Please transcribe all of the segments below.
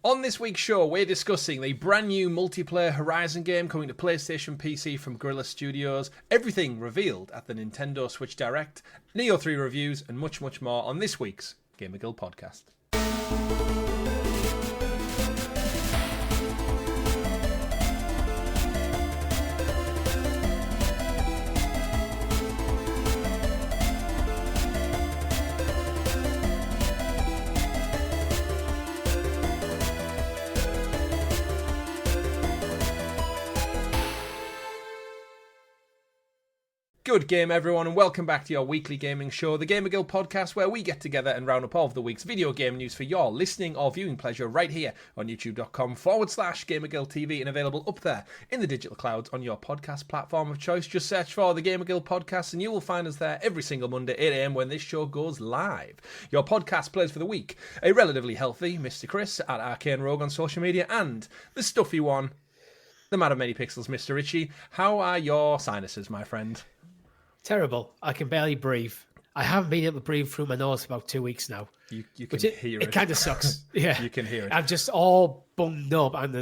On this week's show, we're discussing the brand new multiplayer Horizon game coming to PlayStation PC from Guerrilla Studios, everything revealed at the Nintendo Switch Direct, Nioh 3 reviews, and much, much more on this week's GamerGuild Podcast. Good game, everyone, and welcome back to your weekly gaming show, the GamerGuild Podcast, where we get together and round up all of the week's video game news for your listening or viewing pleasure right here on youtube.com/GamerGuildTV and available up there in the digital clouds on your podcast platform of choice. Just search for the GamerGuild Podcast and you will find us there every single Monday, 8 a.m. when this show goes live. Your podcast plays for the week, a relatively healthy Mr. Chris at Arcane Rogue on social media, and the stuffy one, the man of many pixels, Mr. Richie. How are your sinuses, my friend? Terrible. I can barely breathe. I haven't been able to breathe through my nose for about 2 weeks now. You can hear it. It kind of sucks. Yeah. You can hear it. I'm just all bunged up and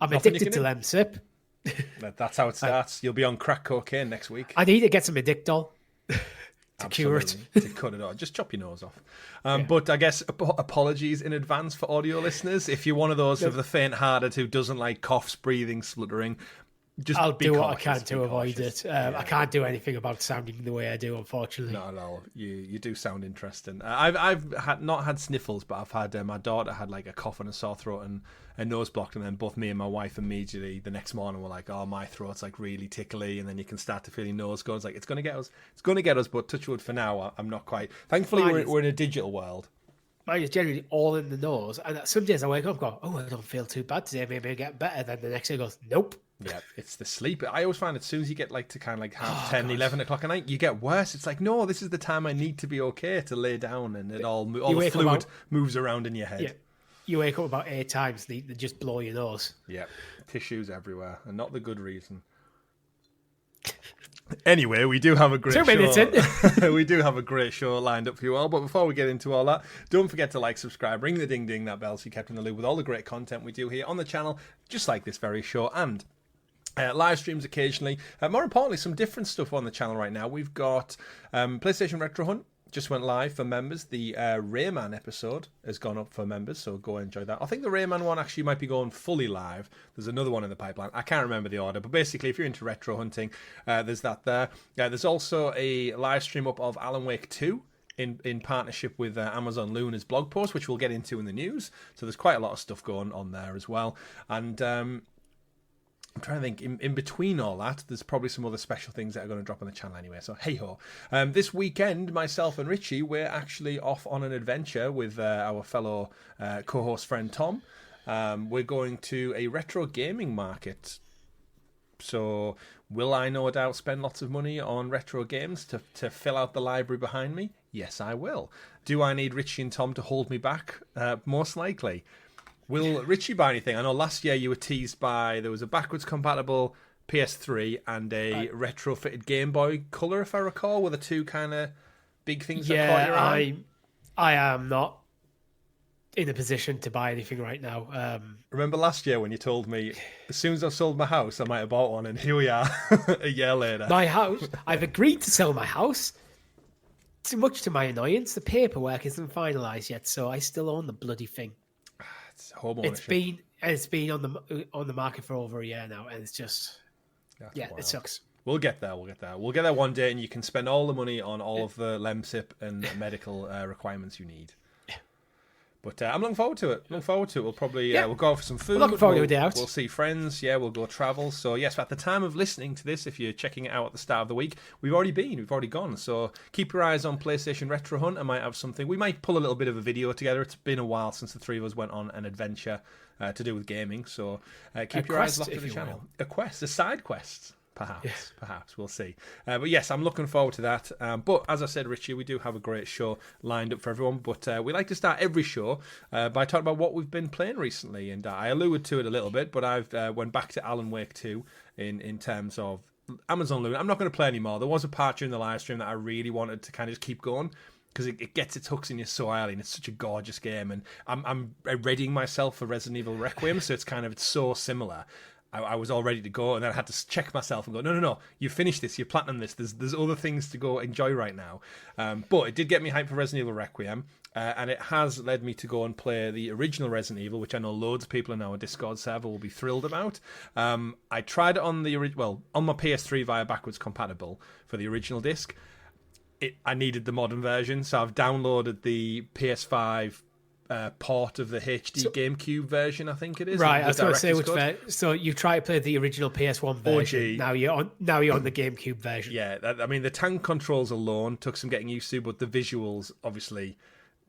I'm addicted to Lemsip. That's how it starts. You'll be on crack cocaine next week. I need to get some Addictol to cure it. To cut it off. Just chop your nose off. But I guess apologies in advance for audio listeners. If you're one of those of the faint-hearted who doesn't like coughs, breathing, spluttering, I'll do what I can to avoid it. I can't do anything about sounding the way I do, unfortunately. Not at all. You do sound interesting. I've not had sniffles, but I've had my daughter had like a cough and a sore throat and a nose blocked, and then both me and my wife immediately the next morning were like, "Oh, my throat's like really tickly," and then you can start to feel your nose go. It's like it's going to get us. It's going to get us, but touch wood for now. I'm not quite. Thankfully, we're in a digital world. Mine is generally all in the nose, and some days I wake up and go, "Oh, I don't feel too bad today. Maybe I get better." Then the next day goes, "Nope." Yeah, it's the sleep. I always find as soon as you get like to kind of like 11 o'clock at night, you get worse. It's like, no, this is the time I need to be okay to lay down, and all the fluid moves around in your head. Yeah, you wake up about 8 times, they just blow your nose. Yeah, tissues everywhere, and not the good reason. Anyway, we do have a great 2 minutes in. We do have a great show lined up for you all. But before we get into all that, don't forget to like, subscribe, ring the ding ding, that bell, so you're kept in the loop with all the great content we do here on the channel, just like this very show, and live streams occasionally. More importantly, some different stuff on the channel right now. We've got PlayStation Retro Hunt. Just went live for members. The Rayman episode has gone up for members, so go enjoy that. I think the Rayman one actually might be going fully live. There's another one in the pipeline. I can't remember the order, but basically, if you're into retro hunting, there's that there. There's also a live stream up of Alan Wake 2 in partnership with Amazon Luna's blog post, which we'll get into in the news. So there's quite a lot of stuff going on there as well. And I'm trying to think, in between all that, there's probably some other special things that are going to drop on the channel anyway, so hey-ho. This weekend, myself and Richie, we're actually off on an adventure with our fellow co-host friend Tom. We're going to a retro gaming market. So will I no doubt spend lots of money on retro games to fill out the library behind me? Yes, I will. Do I need Richie and Tom to hold me back? Most likely. Will Richie buy anything? I know last year you were teased by there was a backwards compatible PS3 and a retrofitted Game Boy Color, if I recall, were the two kind of big things that caught your eye. I am not in a position to buy anything right now. Remember last year when you told me as soon as I sold my house I might have bought one, and here we are a year later. My house, I've agreed to sell my house. Too much to my annoyance, the paperwork isn't finalised yet, so I still own the bloody thing. Home it's been on the market for over a year now, and it's just it sucks. We'll get there. We'll get there one day, and you can spend all the money on all of the Lemsip and medical requirements you need. But I'm looking forward to it. We'll probably we'll go out for some food. Looking forward to a day out. We'll see friends. Yeah, we'll go travel. So yes, at the time of listening to this, if you're checking it out at the start of the week, we've already gone. So keep your eyes on PlayStation Retro Hunt. I might have something. We might pull a little bit of a video together. It's been a while since the three of us went on an adventure to do with gaming. So keep your eyes locked to the channel. A quest, a side quest. Perhaps we'll see. But yes, I'm looking forward to that. But as I said, Richie, we do have a great show lined up for everyone. But we like to start every show by talking about what we've been playing recently. And I alluded to it a little bit, but I've went back to Alan Wake 2 in terms of Amazon Luna. I'm not going to play anymore. There was a part during the live stream that I really wanted to kind of just keep going. because it gets its hooks in you so early, and it's such a gorgeous game. And I'm readying myself for Resident Evil Requiem, so it's so similar. I was all ready to go, and then I had to check myself and go, no, you finished this, you platinum this. There's other things to go enjoy right now. But it did get me hyped for Resident Evil Requiem, and it has led me to go and play the original Resident Evil, which I know loads of people in our Discord server will be thrilled about. I tried it on on my PS3 via backwards compatible for the original disc. I needed the modern version, so I've downloaded the PS5 port of the HD GameCube version, I think it is. Right, I was going to say which version. So you try to play the original PS1 version. Now you're on the GameCube version. Yeah, the tank controls alone took some getting used to, but the visuals, obviously,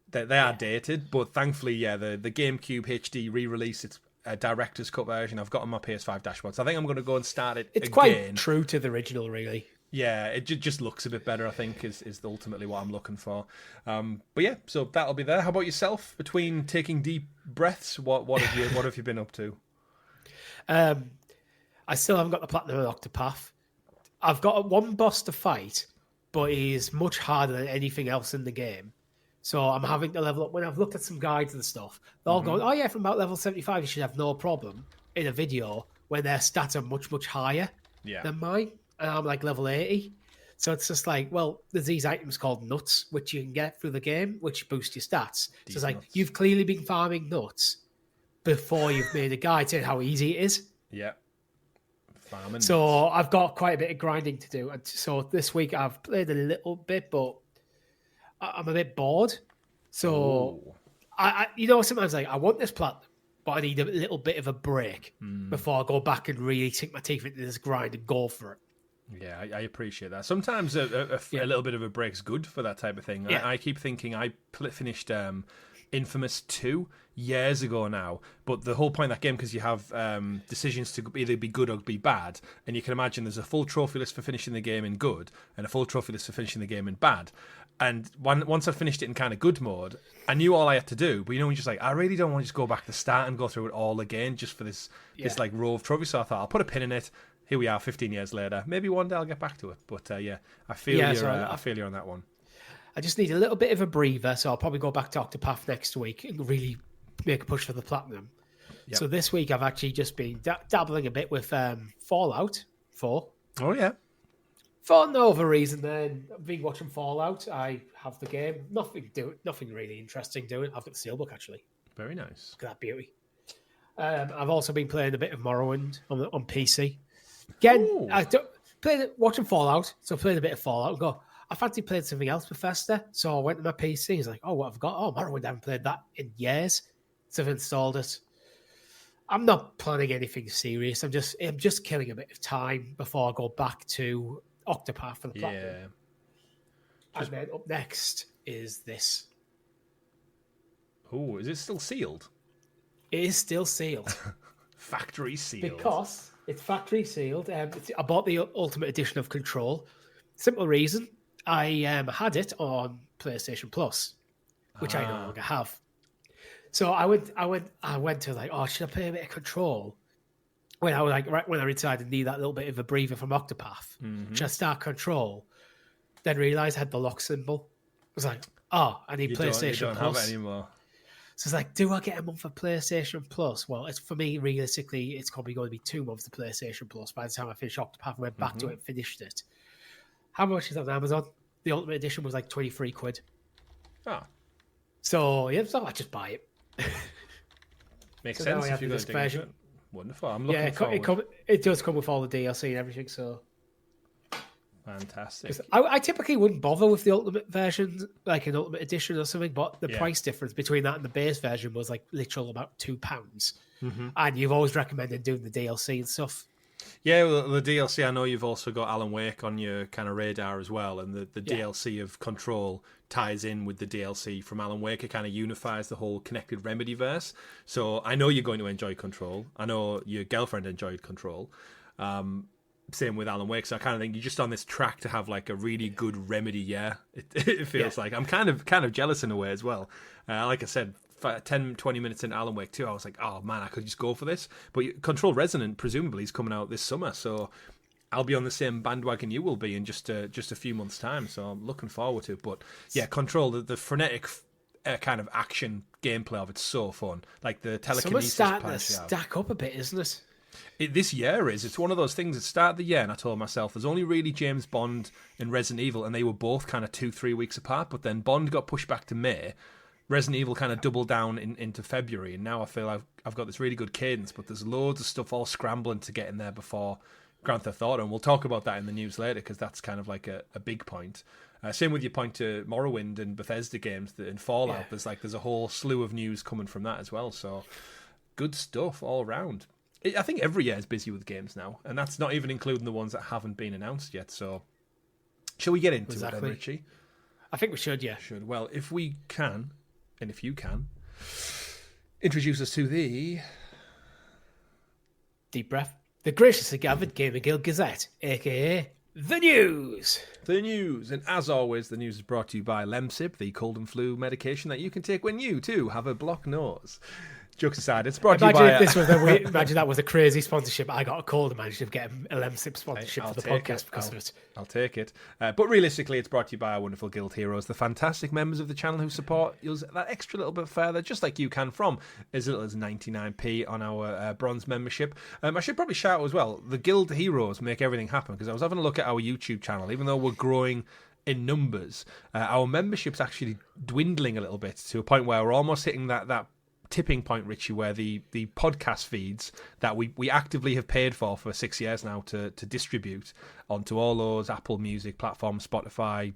they are dated. But thankfully, the GameCube HD re-release, it's a director's cut version. I've got on my PS5 dashboard, so I think I'm going to go and start it. It's quite true to the original, really. Yeah, it just looks a bit better, I think, is ultimately what I'm looking for. But yeah, so that'll be there. How about yourself? Between taking deep breaths, what have you been up to? I still haven't got the platinum on Octopath. I've got one boss to fight, but he's much harder than anything else in the game. So I'm having to level up. When I've looked at some guides and stuff, they're all going, oh yeah, from about level 75 you should have no problem in a video when their stats are much, much higher than mine. And I'm like level 80. So it's just like, well, there's these items called nuts, which you can get through the game, which boost your stats. So it's like, you've clearly been farming nuts before you've made a guide saying how easy it is. Yeah. Farming so nuts. I've got quite a bit of grinding to do. And so this week I've played a little bit, but I'm a bit bored. So, I sometimes like, I want this platinum, but I need a little bit of a break before I go back and really sink my teeth into this grind and go for it. Yeah, I appreciate that. Sometimes a little bit of a break's good for that type of thing. Yeah. I keep thinking I finished Infamous 2 years ago now, but the whole point of that game, because you have decisions to either be good or be bad, and you can imagine there's a full trophy list for finishing the game in good and a full trophy list for finishing the game in bad. And once I finished it in kind of good mode, I knew all I had to do. But you're just like, I really don't want to just go back to the start and go through it all again just for this like row of trophies. So I thought I'll put a pin in it. Here we are, 15 years later. Maybe one day I'll get back to it. But I feel you're on that one. I just need a little bit of a breather, so I'll probably go back to Octopath next week and really make a push for the platinum. Yep. So this week I've actually just been dabbling a bit with Fallout 4. Oh yeah. For no other reason than I've been watching Fallout. I have the game. Nothing really interesting doing. I've got the steelbook actually. Very nice. Look at that beauty. I've also been playing a bit of Morrowind on PC. Again, watching Fallout, so I played a bit of Fallout. I fancy playing something else, Bethesda. So I went to my PC. It's like, oh, what have I got? Oh, Morrowind, I haven't played that in years. So I've installed it. I'm not planning anything serious. I'm just killing a bit of time before I go back to Octopath for the platinum. Yeah. And then up next is this. Oh, is it still sealed? It is still sealed. Factory sealed. Because it's factory sealed. I bought the Ultimate Edition of Control. Simple reason. I had it on PlayStation Plus, which I no longer have. So I went to like, oh, should I play a bit of Control? When I was like, right when I decided I need that little bit of a breather from Octopath, should I start Control? Then realised I had the lock symbol. I was like, oh, I need PlayStation Plus. You don't have it anymore. So it's like, do I get a month of PlayStation Plus? Well, it's for me, realistically, it's probably going to be 2 months of PlayStation Plus by the time I finish Octopath and went back to it and finished it. How much is that on Amazon? The Ultimate Edition was like 23 quid. Oh. So, yeah, so I just buy it. Makes sense if you're going to dig it. Wonderful. I'm looking forward. It does come with all the DLC and everything, so... Fantastic. I typically wouldn't bother with the Ultimate version, like an Ultimate Edition or something, but the price difference between that and the base version was like literal about £2. And you've always recommended doing the DLC and stuff. Yeah, well, the DLC, I know you've also got Alan Wake on your kind of radar as well, and the DLC of Control ties in with the DLC from Alan Wake. It kind of unifies the whole connected Remedy verse. So I know you're going to enjoy Control. I know your girlfriend enjoyed Control. Same with Alan Wake. So I kind of think you're just on this track to have like a really good Remedy year. It feels like I'm kind of jealous in a way as well. Like I said, 10-20 minutes into Alan Wake 2, I was like, oh man, I could just go for this. But Control Resonant presumably is coming out this summer, so I'll be on the same bandwagon you will be in just a few months' time. So I'm looking forward to it. But yeah, Control, the frenetic kind of action gameplay of it's so fun. Like the telekinesis. Summer's starting to stack up a bit, isn't it? This year is. It's one of those things. At the start of the year, and I told myself, there's only really James Bond and Resident Evil, and they were both kind of 2-3 weeks apart. But then Bond got pushed back to May. Resident Evil kind of doubled down into February, and now I feel I've got this really good cadence, but there's loads of stuff all scrambling to get in there before Grand Theft Auto, and we'll talk about that in the news later because that's kind of like a big point. Same with your point to Morrowind and Bethesda games and Fallout. Yeah. There's a whole slew of news coming from that as well. So good stuff all around. I think every year is busy with games now, and that's not even including the ones that haven't been announced yet. So shall we get into it then, Richie? I think we should, yeah. Well, if we can, and if you can, introduce us to the... Deep breath. The graciously gathered GamerGuild Gazette, a.k.a. The News. The News. And as always, the news is brought to you by Lemsip, the cold and flu medication that you can take when you, too, have a blocked nose. Jokes aside, it's brought to you by... Imagine that was a crazy sponsorship. I got a call to manage to get a Lemsip sponsorship for the podcast because of it. I'll take it. But realistically, it's brought to you by our wonderful guild heroes, the fantastic members of the channel who support us that extra little bit further, just like you can, from as little as 99p on our bronze membership. I should probably shout out as well, the guild heroes make everything happen, because I was having a look at our YouTube channel. Even though we're growing in numbers, our membership's actually dwindling a little bit to a point where we're almost hitting that tipping point, Richie, where the podcast feeds that we actively have paid for 6 years now to distribute onto all those Apple Music platforms, Spotify,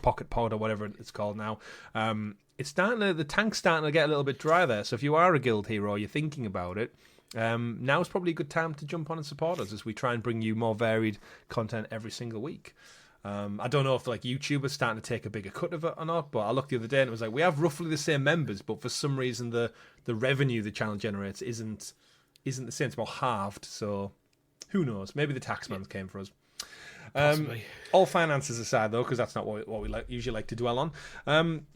Pocket Pod, or whatever it's called now. The tank's starting to get a little bit dry there. So if you are a guild hero, you're thinking about it, now's probably a good time to jump on and support us as we try and bring you more varied content every single week. I don't know if YouTube is starting to take a bigger cut of it or not, but I looked the other day and it was like we have roughly the same members, but for some reason the revenue the channel generates isn't the same. It's more halved. So who knows? Maybe the taxman came for us. All finances aside, though, because that's not what we usually like to dwell on.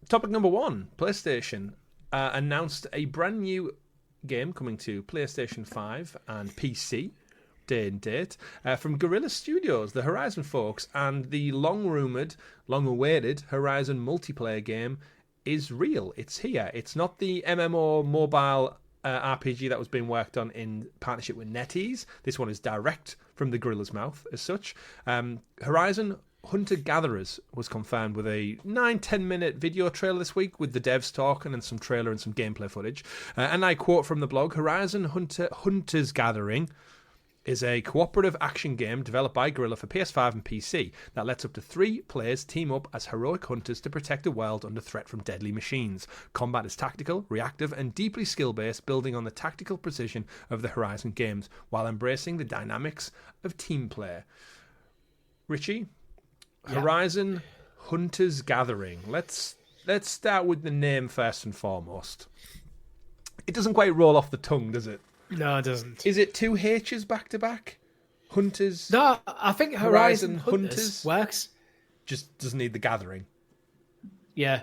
Topic number 1: PlayStation announced a brand new game coming to PlayStation 5 and PC. Day and date from Guerrilla Studios, the Horizon folks, and the long-rumoured, long-awaited Horizon multiplayer game is real. It's here. It's not the MMO mobile RPG that was being worked on in partnership with NetEase. This one is direct from the Guerrilla's mouth as such. Horizon Hunter Gatherers was confirmed with a 9-10 minute video trailer this week with the devs talking and some trailer and some gameplay footage. And I quote from the blog, Horizon Hunters Gathering is a cooperative action game developed by Guerrilla for PS5 and PC that lets up to 3 players team up as heroic hunters to protect a world under threat from deadly machines. Combat is tactical, reactive, and deeply skill-based, building on the tactical precision of the Horizon games while embracing the dynamics of team play. Richie, Horizon Hunters Gathering. Let's start with the name first and foremost. It doesn't quite roll off the tongue, does it? No, it doesn't. Is it 2 H's back to back? Hunters? No, I think Horizon Hunters works. Just doesn't need the gathering. Yeah.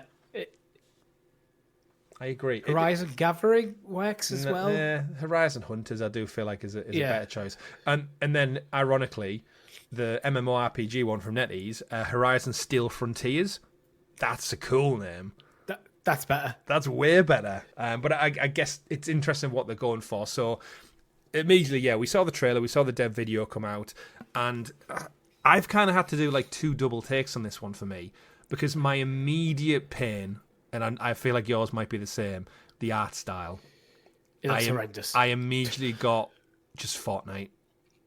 I agree. Horizon Gathering works as well. Yeah, Horizon Hunters I do feel like is a better choice. And then, ironically, the MMORPG one from NetEase, Horizon Steel Frontiers, that's a cool name. That's better. That's way better. But I guess it's interesting what they're going for. So immediately, we saw the trailer, we saw the dev video come out, and I've kind of had to do 2 double takes on this one for me because my immediate pain, and I feel like yours might be the same, the art style. It's horrendous. I immediately got just Fortnite.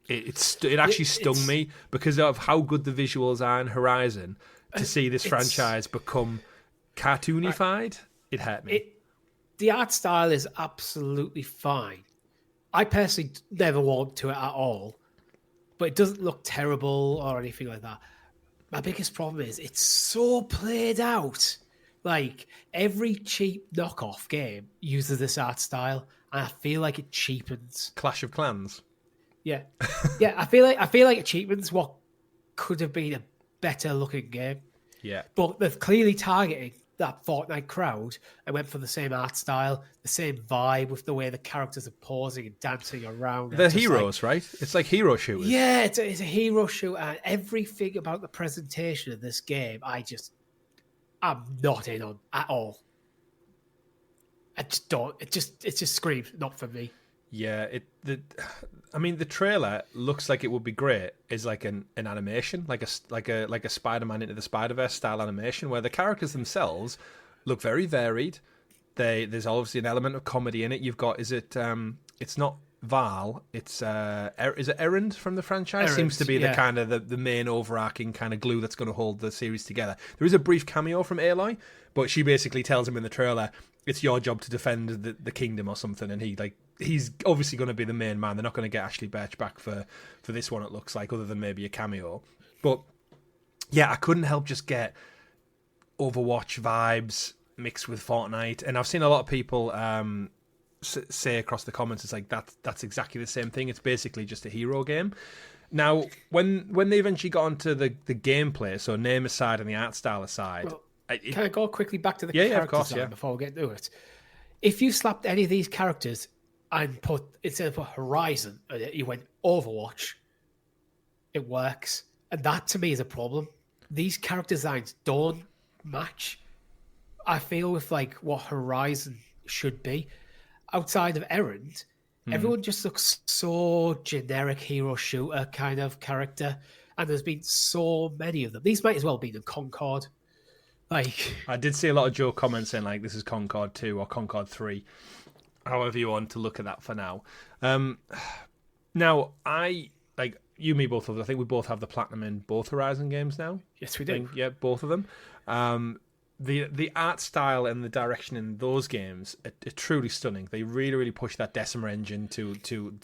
It actually stung me because of how good the visuals are in Horizon. To see this franchise become cartoonified, it hurt me. The art style is absolutely fine. I personally never warmed to it at all, but it doesn't look terrible or anything like that. My biggest problem is it's so played out. Every cheap knockoff game uses this art style, and I feel like it cheapens. Clash of Clans. Yeah, I feel like it cheapens what could have been a better looking game. Yeah, but they're clearly targeting that Fortnite crowd and went for the same art style, the same vibe with the way the characters are posing and dancing around. They're heroes, right? It's like hero shooters. Yeah, it's a hero shooter, and everything about the presentation of this game, I'm not in on at all. I just don't. It just screams not for me. Yeah, the trailer looks like it would be great as like an animation, like a Spider-Man Into the Spider-Verse style animation, where the characters themselves look very varied. There's obviously an element of comedy in it. You've got it's not Val, it's is it Errand from the franchise? Seems to be the kind of the main overarching kind of glue that's going to hold the series together. There is a brief cameo from Aloy, but she basically tells him in the trailer, it's your job to defend the kingdom or something, and he's obviously going to be the main man. They're not going to get Ashley Birch back for this one, it looks like, other than maybe a cameo. But yeah, I couldn't help just get Overwatch vibes mixed with Fortnite, and I've seen a lot of people say across the comments, it's like that's exactly the same thing. It's basically just a hero game. Now, when they eventually got onto the gameplay, so name aside and the art style aside, well, can I go quickly back to the character design before we get to it? If you slapped any of these characters and instead of put Horizon, you went Overwatch, it works. And that to me is a problem. These character designs don't match, I feel, with like what Horizon should be. Outside of Errand, everyone just looks so generic hero shooter kind of character. And there's been so many of them. These might as well be in Concord. Like, I did see a lot of Joe comments saying like this is Concord 2 or Concord 3, however you want to look at that for now. Now, I like you, me, both of us. I think we both have the platinum in both Horizon games now. Yes, we do. Yeah, both of them. The art style and the direction in those games are truly stunning. They really, really push that Decima engine to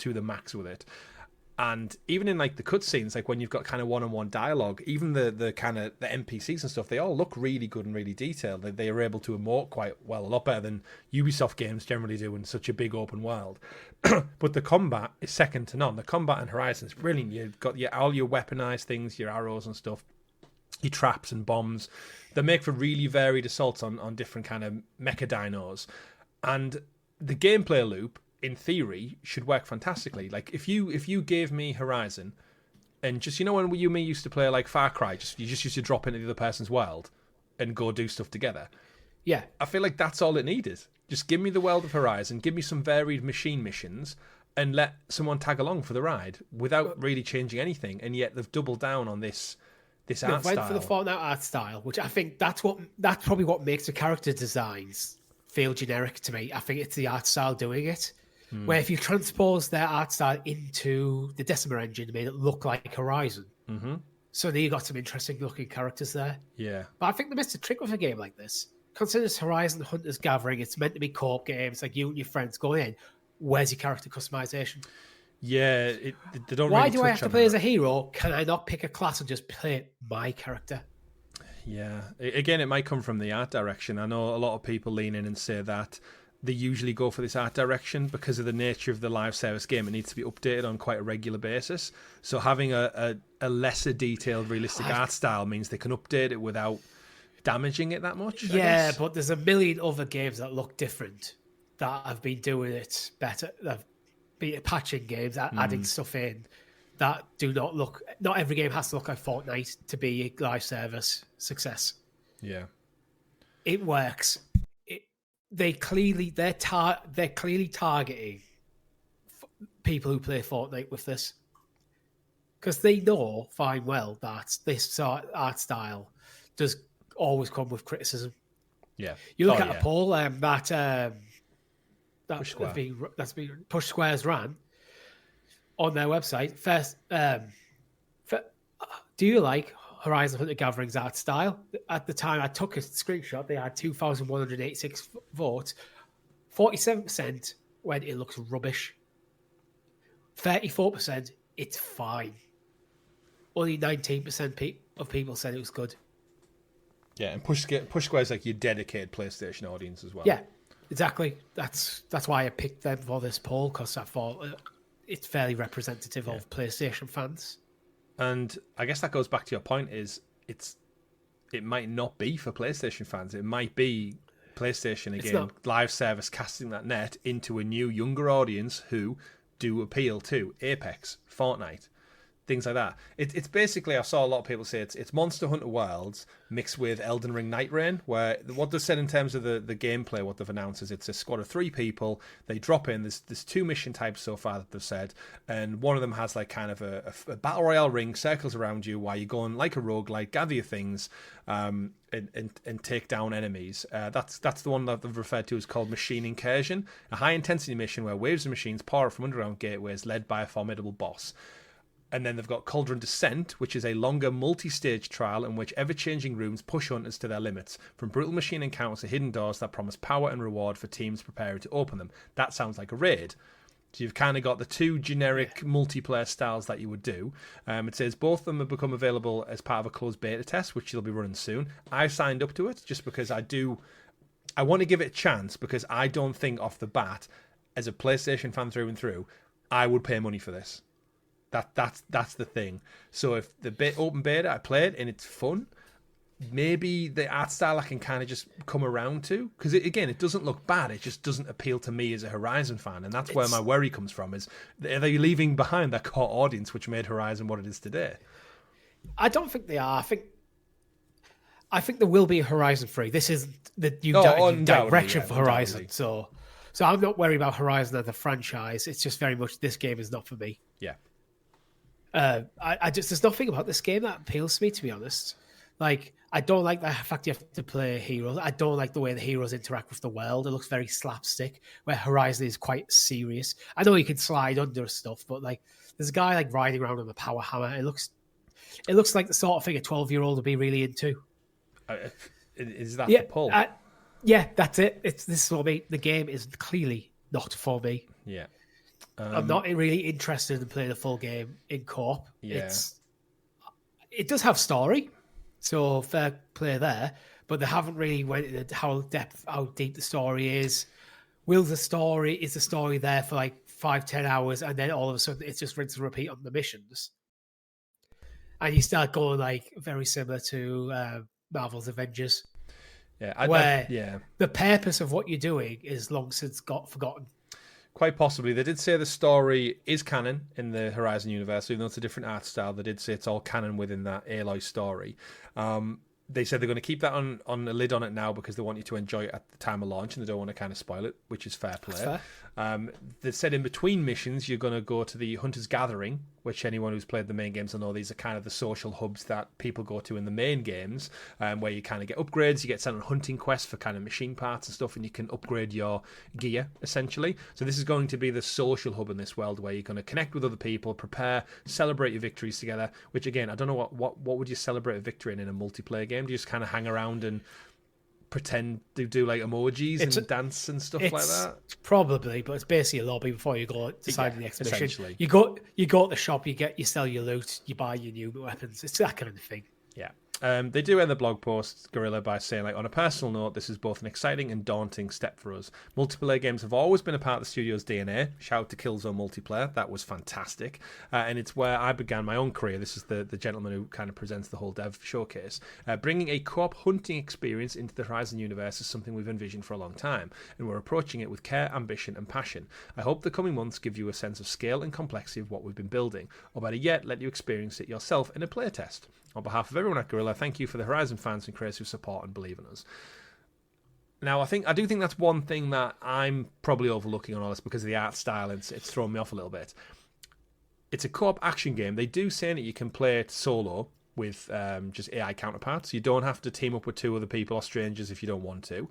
the max with it. And even in like the cutscenes, like when you've got kind of one-on-one dialogue, even the kind of the NPCs and stuff, they all look really good and really detailed. They are able to emote quite well, a lot better than Ubisoft games generally do in such a big open world. But the combat is second to none. The combat in Horizon is brilliant. You've got all your weaponized things, your arrows and stuff, your traps and bombs. They make for really varied assaults on different kind of mecha dinos. And the gameplay loop, in theory, should work fantastically. Like if you gave me Horizon, and just when you and me used to play like Far Cry, you just used to drop into the other person's world and go do stuff together. Yeah, I feel like that's all it needed. Just give me the world of Horizon, give me some varied machine missions, and let someone tag along for the ride without really changing anything. And yet they've doubled down on this art style. They went for the Fortnite art style, which I think that's probably what makes the character designs feel generic to me. I think it's the art style doing it. Where if you transpose their art style into the Decima engine, it made it look like Horizon. Mm-hmm. So then you got some interesting looking characters there. Yeah. But I think they missed a trick with a game like this. Consider this Horizon Hunters Gathering. It's meant to be co-op games, like you and your friends going in. Where's your character customization? Yeah, they don't. Why really do I have to play that as a hero? Can I not pick a class and just play my character? Yeah. Again, it might come from the art direction. I know a lot of people lean in and say that they usually go for this art direction because of the nature of the live service game. It needs to be updated on quite a regular basis. So having a lesser detailed, realistic art style means they can update it without damaging it that much. Yeah, but there's a million other games that look different that have been doing it better. They've been patching games, adding stuff in that do not look. Not every game has to look like Fortnite to be a live service success. Yeah, it works. They're clearly targeting people who play Fortnite with this, because they know fine well that this art style does always come with criticism. Yeah, you look at a poll that's been Push Squares ran on their website. First, do you like Horizon Hunter Gathering's art style? At the time I took a screenshot, they had 2,186 votes. 47% went, it looks rubbish. 34%, it's fine. Only 19% of people said it was good. Yeah, and Push Square's like your dedicated PlayStation audience as well. Yeah, exactly. That's why I picked them for this poll, because I thought it's fairly representative of PlayStation fans. And I guess that goes back to your point, is it's it might not be for PlayStation fans. It might be PlayStation again, live service casting that net into a new, younger audience who do appeal to Apex, Fortnite, things like that. It's basically, I saw a lot of people say it's Monster Hunter Worlds mixed with Elden Ring Night Rain, where what they've said in terms of the gameplay, what they've announced is it's a squad of 3 people. They drop in. There's 2 mission types so far that they've said, and one of them has like kind of a battle royale ring, circles around you while you're going like a roguelike, gather your things, and take down enemies. That's the one that they've referred to as called Machine Incursion, a high intensity mission where waves of machines pour from underground gateways led by a formidable boss. And then they've got Cauldron Descent, which is a longer multi-stage trial in which ever-changing rooms push hunters to their limits, from brutal machine encounters to hidden doors that promise power and reward for teams preparing to open them. That sounds like a raid. So you've kind of got the 2 generic multiplayer styles that you would do. It says both of them have become available as part of a closed beta test, which they'll be running soon. I signed up to it just because I want to give it a chance, because I don't think off the bat, as a PlayStation fan through and through, I would pay money for this. That's the thing. So if the open beta I played and it's fun, maybe the art style I can kind of just come around to, because again, it doesn't look bad. It just doesn't appeal to me as a Horizon fan, and that's where my worry comes from. Is are they leaving behind their core audience, which made Horizon what it is today? I don't think they are. I think there will be a Horizon 3. This is the new direction for Horizon. So I'm not worried about Horizon as a franchise. It's just very much this game is not for me. Yeah. There's nothing about this game that appeals to me, to be honest. Like, I don't like the fact you have to play heroes. I don't like the way the heroes interact with the world. It looks very slapstick, where Horizon is quite serious. I know you can slide under stuff, but like, there's a guy like riding around on a power hammer. It looks like the sort of thing a 12-year-old would be really into. Is that the pull? Yeah, that's it. This is for me. The game is clearly not for me. Yeah. I'm not really interested in playing a full game in co-op. Yeah. It does have story, so fair play there, but they haven't really went into how deep the story is. Is the story there for like 5-10 hours, and then all of a sudden it's just rinse and repeat on the missions? And you start going like very similar to Marvel's Avengers. Yeah, the purpose of what you're doing is long since got forgotten. Quite possibly. They did say the story is canon in the Horizon universe, even though it's a different art style. They did say it's all canon within that Aloy story. They said they're going to keep that on a lid on it now because they want you to enjoy it at the time of launch, and they don't want to kind of spoil it, which is fair play. That's fair. They said in between missions, you're going to go to the Hunter's Gathering, which anyone who's played the main games will know these are kind of the social hubs that people go to in the main games, where you kind of get upgrades, you get sent on hunting quests for kind of machine parts and stuff, and you can upgrade your gear, essentially. So this is going to be the social hub in this world where you're going to connect with other people, prepare, celebrate your victories together, which again, I don't know what would you celebrate a victory in a multiplayer game? Do you just kind of hang around and pretend to do like emojis and dance and stuff like that? Probably, but it's basically a lobby before you go decide the exhibition. Essentially. You go to the shop, you sell your loot, you buy your new weapons. It's that kind of thing. Yeah. They do end the blog post, Guerrilla, by saying, like, on a personal note, this is both an exciting and daunting step for us. Multiplayer games have always been a part of the studio's DNA. Shout out to Killzone Multiplayer. That was fantastic. And it's where I began my own career. This is the gentleman who kind of presents the whole dev showcase. Bringing a co-op hunting experience into the Horizon universe is something we've envisioned for a long time, and we're approaching it with care, ambition, and passion. I hope the coming months give you a sense of scale and complexity of what we've been building, or better yet, let you experience it yourself in a playtest. On behalf of everyone at Guerrilla, thank you for the Horizon fans and creators who support and believe in us. Now, I do think that's one thing that I'm probably overlooking on all this because of the art style. It's thrown me off a little bit. It's a co-op action game. They do say that you can play it solo with just AI counterparts. You don't have to team up with 2 other people or strangers if you don't want to.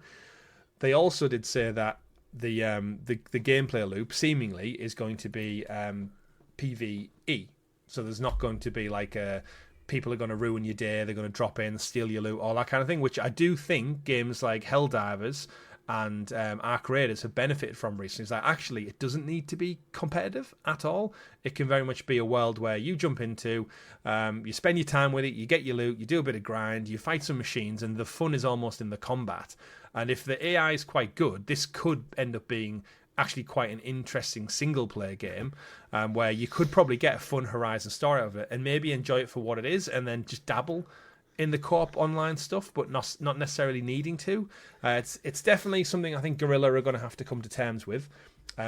They also did say that the gameplay loop seemingly is going to be PvE. So there's not going to be like people are going to ruin your day, they're going to drop in, steal your loot, all that kind of thing, which I do think games like Helldivers and Arc Raiders have benefited from recently. It's like, actually, it doesn't need to be competitive at all. It can very much be a world where you jump into, you spend your time with it, you get your loot, you do a bit of grind, you fight some machines, and the fun is almost in the combat. And if the AI is quite good, this could end up being actually quite an interesting single-player game where you could probably get a fun Horizon story out of it and maybe enjoy it for what it is and then just dabble in the co-op online stuff, but not necessarily needing to. It's definitely something I think Guerrilla are going to have to come to terms with.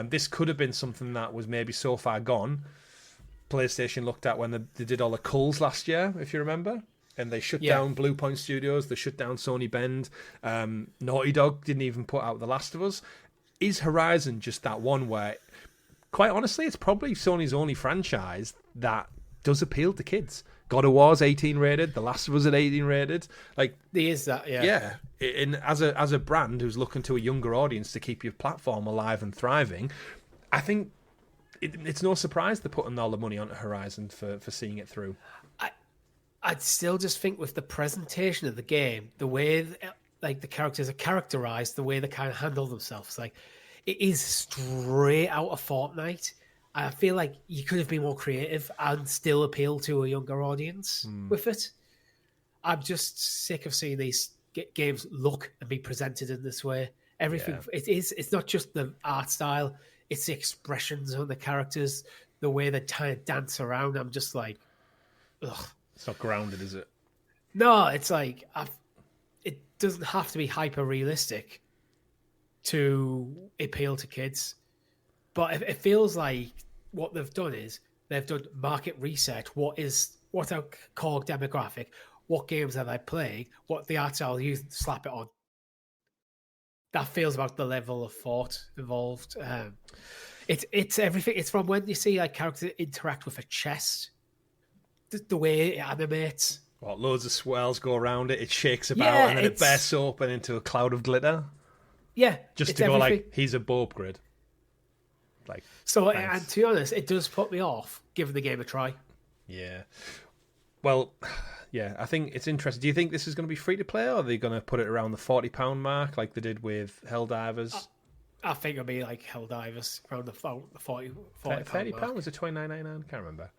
This could have been something that was maybe so far gone. PlayStation looked at when they did all the culls last year, if you remember, and they shut down Blue Point Studios, they shut down Sony Bend. Naughty Dog didn't even put out The Last of Us. Is Horizon just that one where, quite honestly, it's probably Sony's only franchise that does appeal to kids? God of War's 18 rated, The Last of Us at 18 rated. Like, there is that, yeah. Yeah, and as a brand who's looking to a younger audience to keep your platform alive and thriving, I think it's no surprise they're putting all the money onto Horizon for seeing it through. I'd still just think with the presentation of the game, the way like the characters are characterized, the way they kind of handle themselves, like it is straight out of Fortnite. I feel like you could have been more creative and still appeal to a younger audience with it. I'm just sick of seeing these games look and be presented in this way. Everything it's not just the art style, it's the expressions of the characters, the way they kind of dance around. I'm just like, ugh. It's not grounded, is it? No, it's like it doesn't have to be hyper realistic to appeal to kids, but it feels like what they've done is they've done market research. What's our core demographic? What games are they playing? What the art style use? Slap it on. That feels about the level of thought involved. It's everything. It's from when you see like characters interact with a chest, the way it animates. Well, loads of swirls go around it. It shakes about and then it bursts open into a cloud of glitter. Yeah, just to go everything. Like he's a bulb grid. Like so, thanks. And to be honest, it does put me off giving the game a try. Yeah. Well, yeah, I think it's interesting. Do you think this is going to be free to play, or are they going to put it around the £40 mark like they did with Helldivers? I think it'll be like Helldivers around the 40 £30 was it $29.99? I can't remember.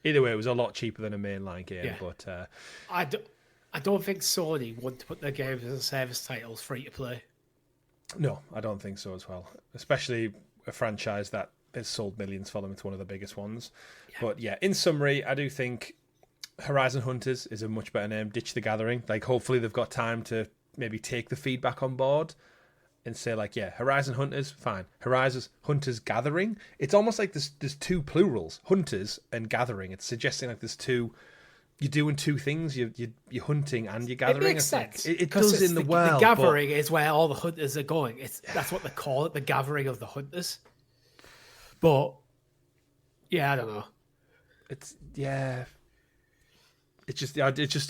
Either way, it was a lot cheaper than a mainline game. Yeah. But I don't think Sony want to put their games as a service titles free to play. No, I don't think so as well. Especially a franchise that has sold millions for them. It's one of the biggest ones. Yeah. But yeah, in summary, I do think Horizon Hunters is a much better name. Ditch the Gathering. Like, hopefully they've got time to maybe take the feedback on board and say, like, yeah, Horizon Hunters, fine. Horizon Hunters Gathering. It's almost like there's two plurals, Hunters and Gathering. It's suggesting like there's two. You're doing two things. You're hunting and you're gathering. It makes sense. It does in the world. The gathering is where all the hunters are going. That's what they call it, the gathering of the hunters. But yeah, I don't know. It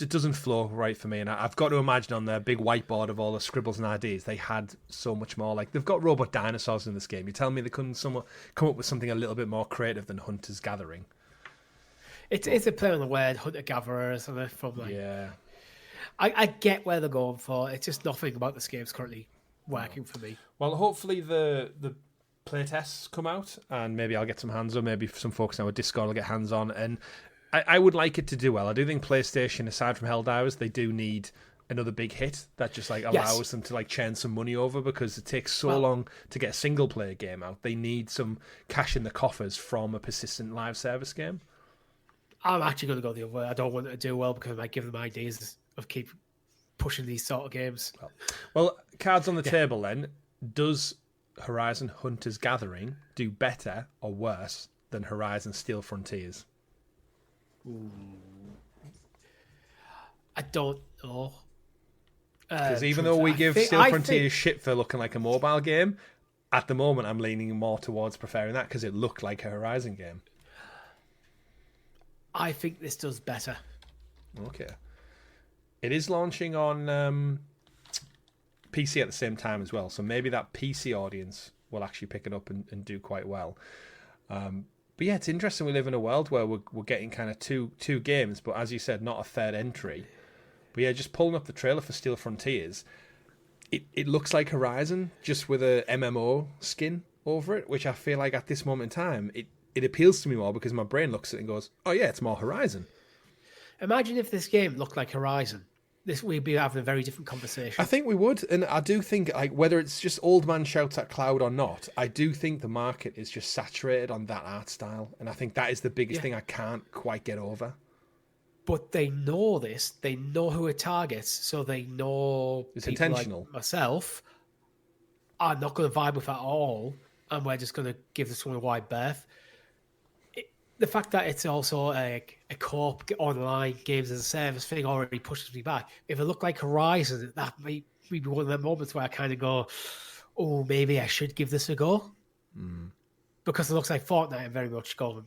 doesn't flow right for me, and I've got to imagine on their big whiteboard of all the scribbles and ideas, they had so much more. Like, they've got robot dinosaurs in this game. You tell me they couldn't somewhat come up with something a little bit more creative than Hunters Gathering? It's a play on the word hunter gatherer or something from like. Yeah. I get where they're going for. It's just nothing about this game's currently working for me. Well, hopefully the playtests come out, and maybe I'll get some hands on. Maybe some folks in our Discord will get hands on, and I would like it to do well. I do think PlayStation, aside from Helldivers, they do need another big hit that just like allows them to like churn some money over, because it takes so long to get a single player game out. They need some cash in the coffers from a persistent live service game. I'm actually going to go the other way. I don't want it to do well because I might give them ideas of keep pushing these sort of games. Well, cards on the table then. Does Horizon Hunters Gathering do better or worse than Horizon Steel Frontiers? I don't know. Because even though we give Steel Frontiers shit for looking like a mobile game, at the moment I'm leaning more towards preferring that because it looked like a Horizon game. I think this does better. Okay. It is launching on PC at the same time as well, so maybe that PC audience will actually pick it up and do quite well. But yeah, it's interesting. We live in a world where we're getting kind of two games, but as you said, not a third entry. But yeah, just pulling up the trailer for Steel Frontiers, it looks like Horizon, just with a MMO skin over it, which I feel like at this moment in time, it appeals to me more because my brain looks at it and goes, oh yeah, it's more Horizon. Imagine if this game looked like Horizon. We'd be having a very different conversation. I think we would, and I do think, like, whether it's just old man shouts at cloud or not, I do think the market is just saturated on that art style, and I think that is the biggest thing I can't quite get over. But they know this. They know who it targets, so they know It's people intentional. like myself are not going to vibe with that at all, and we're just going to give this one a wide berth. The fact that it's also a co-op online games as a service thing already pushes me back. If it looked like Horizon, that might be one of the moments where I kind of go, oh, maybe I should give this a go. Because it looks like Fortnite very much going.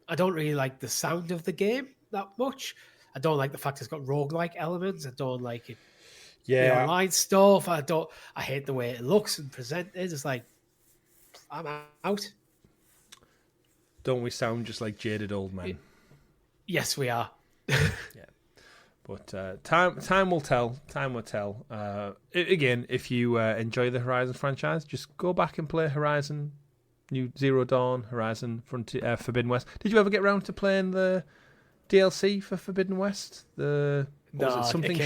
I don't really like the sound of the game that much. I don't like the fact it's got roguelike elements. I don't like it. Yeah. The online stuff. I hate the way it looks and presented. It's like, I'm out. Don't we sound just like jaded old men? Yes, we are. Yeah. But time will tell. Time will tell. Again, if you enjoy the Horizon franchise, just go back and play Horizon New Zero Dawn, Horizon Frontier, Forbidden West. Did you ever get around to playing the DLC for Forbidden West? Something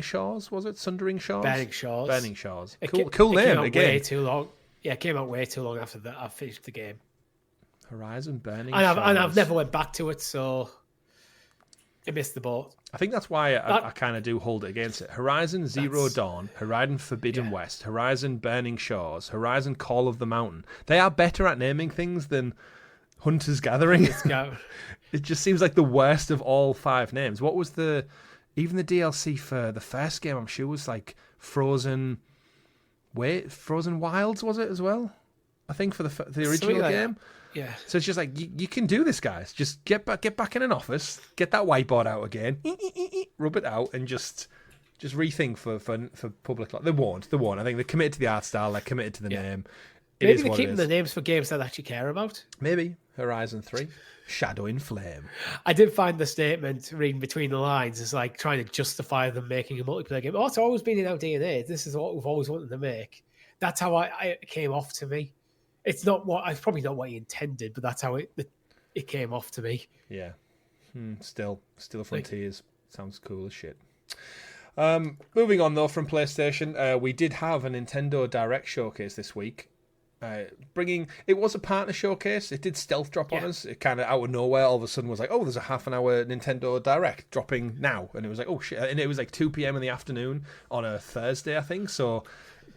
Shores? Was it Sundering Shores? Burning Shores. Burning Shores. It Cool name came out again. Way too long. Yeah, it came out way too long after that. I finished the game. Horizon Burning and Shores. I've never went back to it, so I missed the boat. I think that's why I kind of do hold it against it. Horizon Zero Dawn, Horizon Forbidden West, Horizon Burning Shores, Horizon Call of the Mountain. They are better at naming things than Hunter's Gathering. It just seems like the worst of all 5 names. What was even the DLC for the first game, I'm sure, was like Frozen Wilds, was it as well? I think for the original game. Yeah. So it's just like, you can do this, guys. Just get back in an office, get that whiteboard out again, rub it out, and just rethink for public. They won't. I think they're committed to the art style. They're committed to the name. Maybe they're keeping the names for games that I actually care about. Maybe Horizon 3, Shadow in Flame. I did find the statement reading between the lines is like trying to justify them making a multiplayer game. Oh, it's always been in our DNA. This is what we've always wanted to make. That's how it came off to me. It's probably not what he intended, but that's how it came off to me. Yeah. Still Frontiers. Sounds cool as shit. Moving on though from PlayStation, we did have a Nintendo Direct showcase this week. It was a partner showcase. It did stealth drop on us. It kind of out of nowhere, all of a sudden was like, oh, there's a half an hour Nintendo Direct dropping now, and it was like, oh shit, and it was like 2 p.m. in the afternoon on a Thursday, I think. So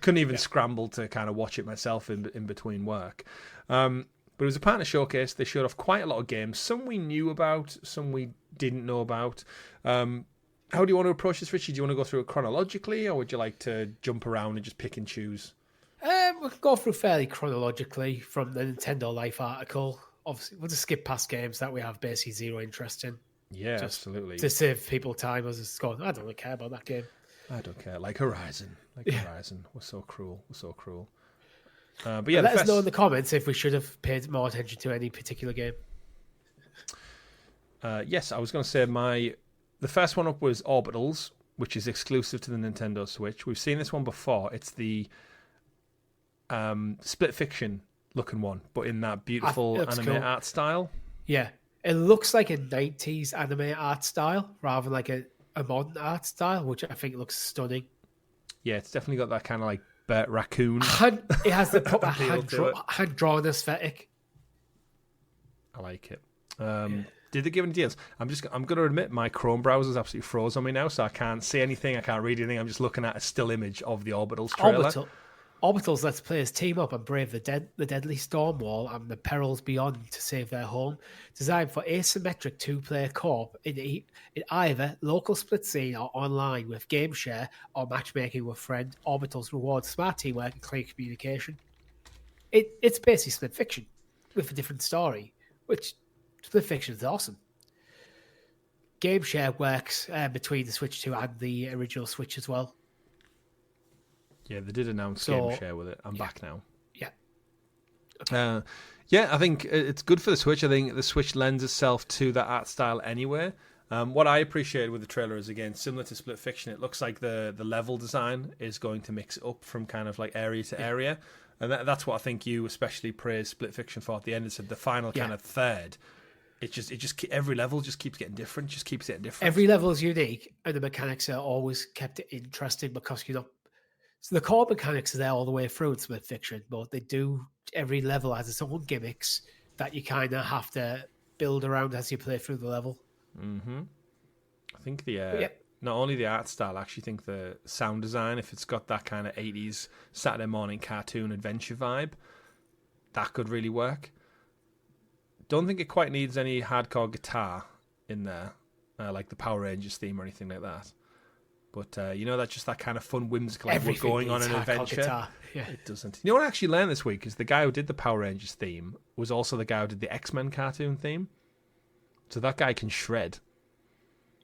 couldn't even scramble to kind of watch it myself in between work. But it was a partner showcase. They showed off quite a lot of games. Some we knew about, some we didn't know about. How do you want to approach this, Richie? Do you want to go through it chronologically, or would you like to jump around and just pick and choose? We'll go through fairly chronologically from the Nintendo Life article. Obviously, we'll just skip past games that we have basically zero interest in. Yeah, absolutely. To save people time, I was just going, I don't really care about that game. I don't care. Like Horizon. Horizon. We're so cruel. But yeah, let us know in the comments if we should have paid more attention to any particular game. Yes, I was going to say the first one up was Orbitals, which is exclusive to the Nintendo Switch. We've seen this one before. It's the split fiction looking one, but in that beautiful anime art style. Yeah, it looks like a 90s anime art style rather than like a modern art style, which I think looks stunning. Yeah, it's definitely got that kind of like Bert Raccoon. It has the proper hand-drawn aesthetic. I like it. Did they give any deals? I'm going to admit my Chrome browser's absolutely froze on me now, so I can't see anything. I can't read anything. I'm just looking at a still image of the Orbitals trailer. Orbitals lets players team up and brave the deadly storm wall and the perils beyond to save their home. Designed for asymmetric two-player co-op in either local split scene or online with game share or matchmaking with friend, Orbitals rewards smart teamwork and clear communication. It's basically split fiction with a different story, which split fiction is awesome. Game share works between the Switch 2 and the original Switch as well. Yeah, they did announce game share with it. I'm back now. Yeah. Okay. I think it's good for the Switch. I think the Switch lends itself to that art style anyway. What I appreciated with the trailer is, again, similar to Split Fiction, it looks like the level design is going to mix up from kind of like area to area. And that's what I think you especially praised Split Fiction for at the end. It's the final kind of third. It just every level just keeps getting different. Every level is unique, and the mechanics are always kept interesting because so the core mechanics are there all the way through in Split Fiction, but every level has its own gimmicks that you kind of have to build around as you play through the level. Mm-hmm. I think not only the art style, I actually think the sound design, if it's got that kind of 80s Saturday morning cartoon adventure vibe, that could really work. Don't think it quite needs any hardcore guitar in there, like the Power Rangers theme or anything like that. But that's just that kind of fun, whimsical, like we're going on an adventure. Yeah. It doesn't. You know what I actually learned this week is the guy who did the Power Rangers theme was also the guy who did the X-Men cartoon theme. So that guy can shred.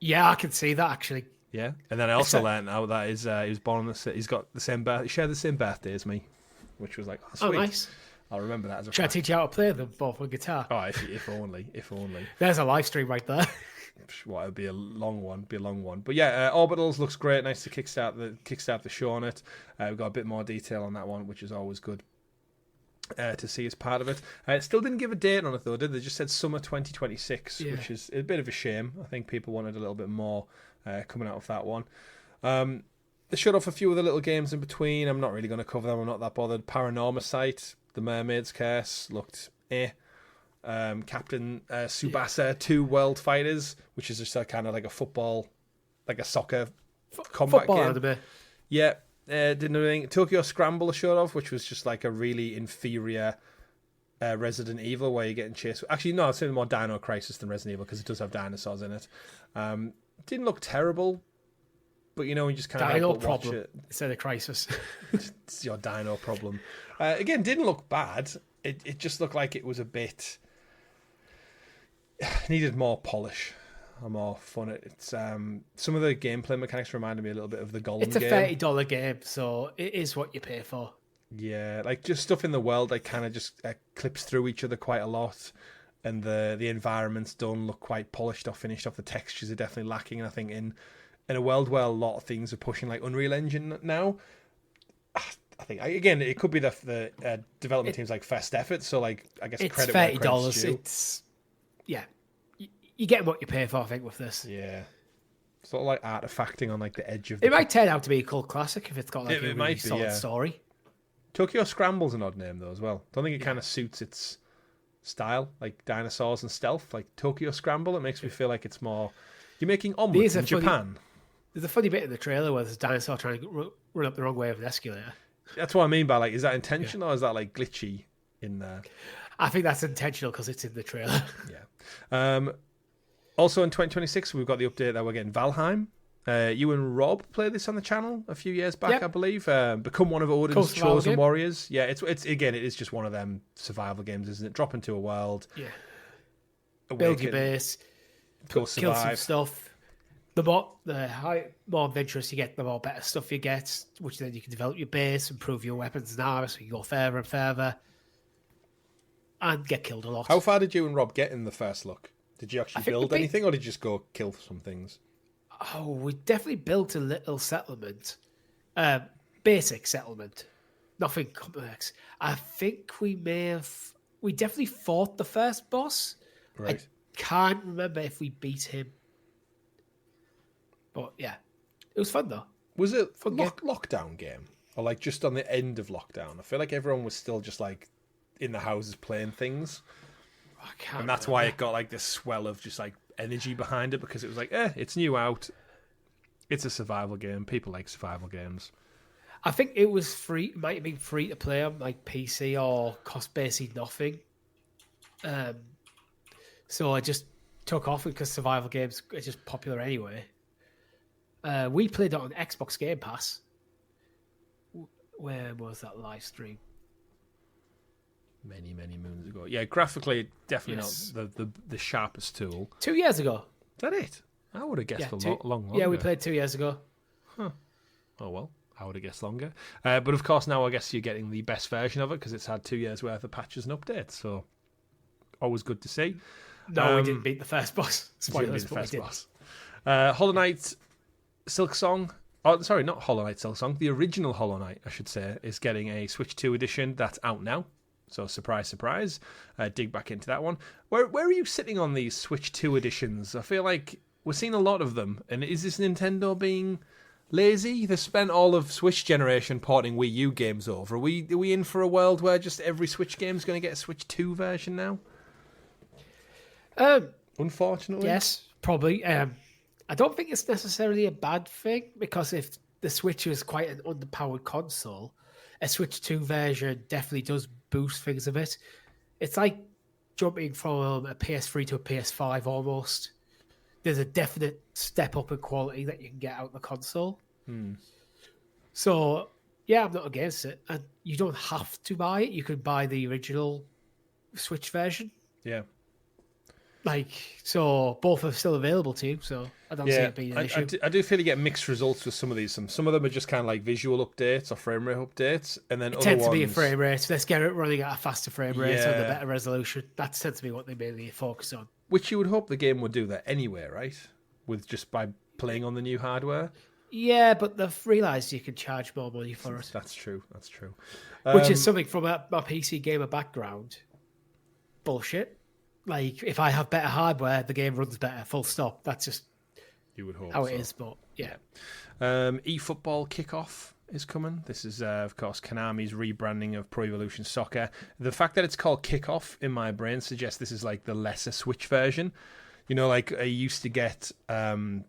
Yeah, I can see that actually. Yeah, and then I also learned how that is he was born on he's got the same shared the same birthday as me, which was like sweet. Nice. I'll remember that as a Should I teach you how to play them both on guitar? Oh, if only. There's a live stream right there. Well, it'd be a long one. But yeah, Orbitals looks great. Nice to kickstart the show on it. We've got a bit more detail on that one, which is always good to see as part of it. It still didn't give a date on it though, did they? Just said summer 2026, which is a bit of a shame. I think people wanted a little bit more coming out of that one. They showed off a few of the little games in between. I'm not really going to cover them. I'm not that bothered. Paranormasight, The Mermaid's Curse looked Captain Tsubasa 2 World Fighters, which is just a kind of like a football, like a soccer combat game. Anime. Yeah, didn't know anything. Tokyo Scramble showed off, which was just like a really inferior Resident Evil where you're getting chased. Actually, no, it's more Dino Crisis than Resident Evil because it does have dinosaurs in it. Didn't look terrible, but you just kind of Dino watch problem it. instead of Crisis. It's your dino problem. Again, didn't look bad. It just looked like it was a bit needed more polish or more fun. It's some of the gameplay mechanics reminded me a little bit of the Golem game. It's a $30 game, so it is what you pay for. Yeah, like just stuff in the world like kind of just clips through each other quite a lot, and the environments don't look quite polished or finished off. The textures are definitely lacking, and I think in a world where a lot of things are pushing like Unreal Engine now, I think again it could be the development team's like first effort. So like I guess it's credit where $30. credit's due. It's you get what you pay for. I think with this, Yeah, sort of like artifacting on like the edge of. It might turn out to be a cult classic if it's got like a really might be, solid story. Tokyo Scramble's an odd name though as well. Don't think it kind of suits its style, like dinosaurs and stealth. Like Tokyo Scramble, it makes me feel like it's more you're making omelets in Japan. There's a funny bit in the trailer where there's a dinosaur trying to run up the wrong way of an escalator. That's what I mean by like, is that intentional or is that like glitchy in there? I think that's intentional because it's in the trailer. Yeah. Also in 2026, we've got the update that we're getting Valheim. You and Rob played this on the channel a few years back, I believe. Become one of Odin's chosen warriors. Yeah, it's again, it is just one of them survival games, isn't it? Drop into a world. Yeah. Awaken, build your base. Kill some stuff. The more adventurous you get, the more better stuff you get, which then you can develop your base, improve your weapons and armor, so you can go further and further, and get killed a lot. How far did you and Rob get in the first look? Did you actually build anything, or did you just go kill some things? Oh, we definitely built a little settlement. Basic settlement. Nothing complex. I think we definitely fought the first boss. Right. I can't remember if we beat him. But yeah, it was fun though. Was it a lockdown game? Or like just on the end of lockdown? I feel like everyone was still just like in the houses playing things. And that's why it got like this swell of just like energy behind it, because it was like, it's new out. It's a survival game. People like survival games. I think it was free. It might have been free to play on like PC or cost basically nothing. So I just took off because survival games are just popular anyway. We played it on Xbox Game Pass. Where was that live stream? Many moons ago. Yeah, graphically, definitely not the sharpest tool. 2 years ago. Is that it? I would have guessed long longer. Yeah, we played 2 years ago. Huh. Oh, well, I would have guessed longer. But of course, now I guess you're getting the best version of it because it's had 2 years worth of patches and updates. So, always good to see. No, we didn't beat the first boss. Spoilers, but we did. Hollow Knight Silksong. Oh, sorry, not Hollow Knight Silksong. The original Hollow Knight, I should say, is getting a Switch 2 edition that's out now. So surprise, surprise. Dig back into that one. Where are you sitting on these Switch 2 editions? I feel like we're seeing a lot of them. And is this Nintendo being lazy? They spent all of Switch generation porting Wii U games over. Are we in for a world where just every Switch game is going to get a Switch 2 version now? Unfortunately. Yes, probably. I don't think it's necessarily a bad thing, because if the Switch is quite an underpowered console, a Switch 2 version definitely does boost things a bit. It's like jumping from a PS3 to a PS5 almost. There's a definite step up in quality that you can get out of the console. So, yeah, I'm not against it. And you don't have to buy it. You can buy the original Switch version. Yeah. So both are still available to you, so I don't see it being an issue. I do feel you get mixed results with some of these. Some of them are just kind of like visual updates or frame rate updates, and then It other tends ones... to be a frame rate. Let's get it running at a faster frame rate and a better resolution. That tends to be what they mainly focus on. Which you would hope the game would do that anyway, right? With just by playing on the new hardware. Yeah, but they've realised you can charge more money for it. That's true. Which is something from my PC gamer background. Bullshit. If I have better hardware, the game runs better, full stop. That's just you would hope how it is, but yeah. eFootball Kickoff is coming. This is, of course, Konami's rebranding of Pro Evolution Soccer. The fact that it's called Kickoff in my brain suggests this is like the lesser Switch version. You know, like I used to get the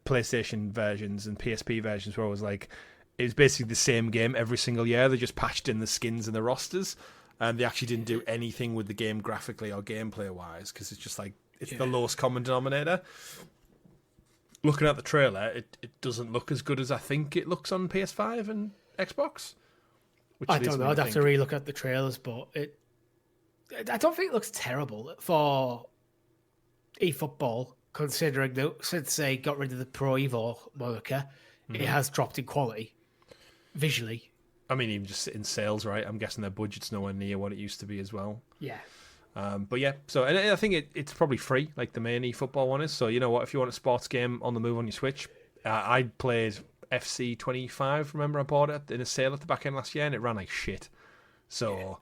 PlayStation versions and PSP versions where it was basically the same game every single year. They just patched in the skins and the rosters. And they actually didn't do anything with the game graphically or gameplay-wise because it's just it's the lowest common denominator. Looking at the trailer, it doesn't look as good as I think it looks on PS5 and Xbox. I don't know. I'd have to relook at the trailers, but I don't think it looks terrible for eFootball, considering that since they got rid of the Pro Evo moniker, it has dropped in quality visually. I mean, even just in sales, right? I'm guessing their budget's nowhere near what it used to be as well. Yeah. But yeah, so and I think it's probably free, like the main eFootball one is. So you know what? If you want a sports game on the move on your Switch, I played FC 25. Remember, I bought it in a sale at the back end last year, and it ran like shit. So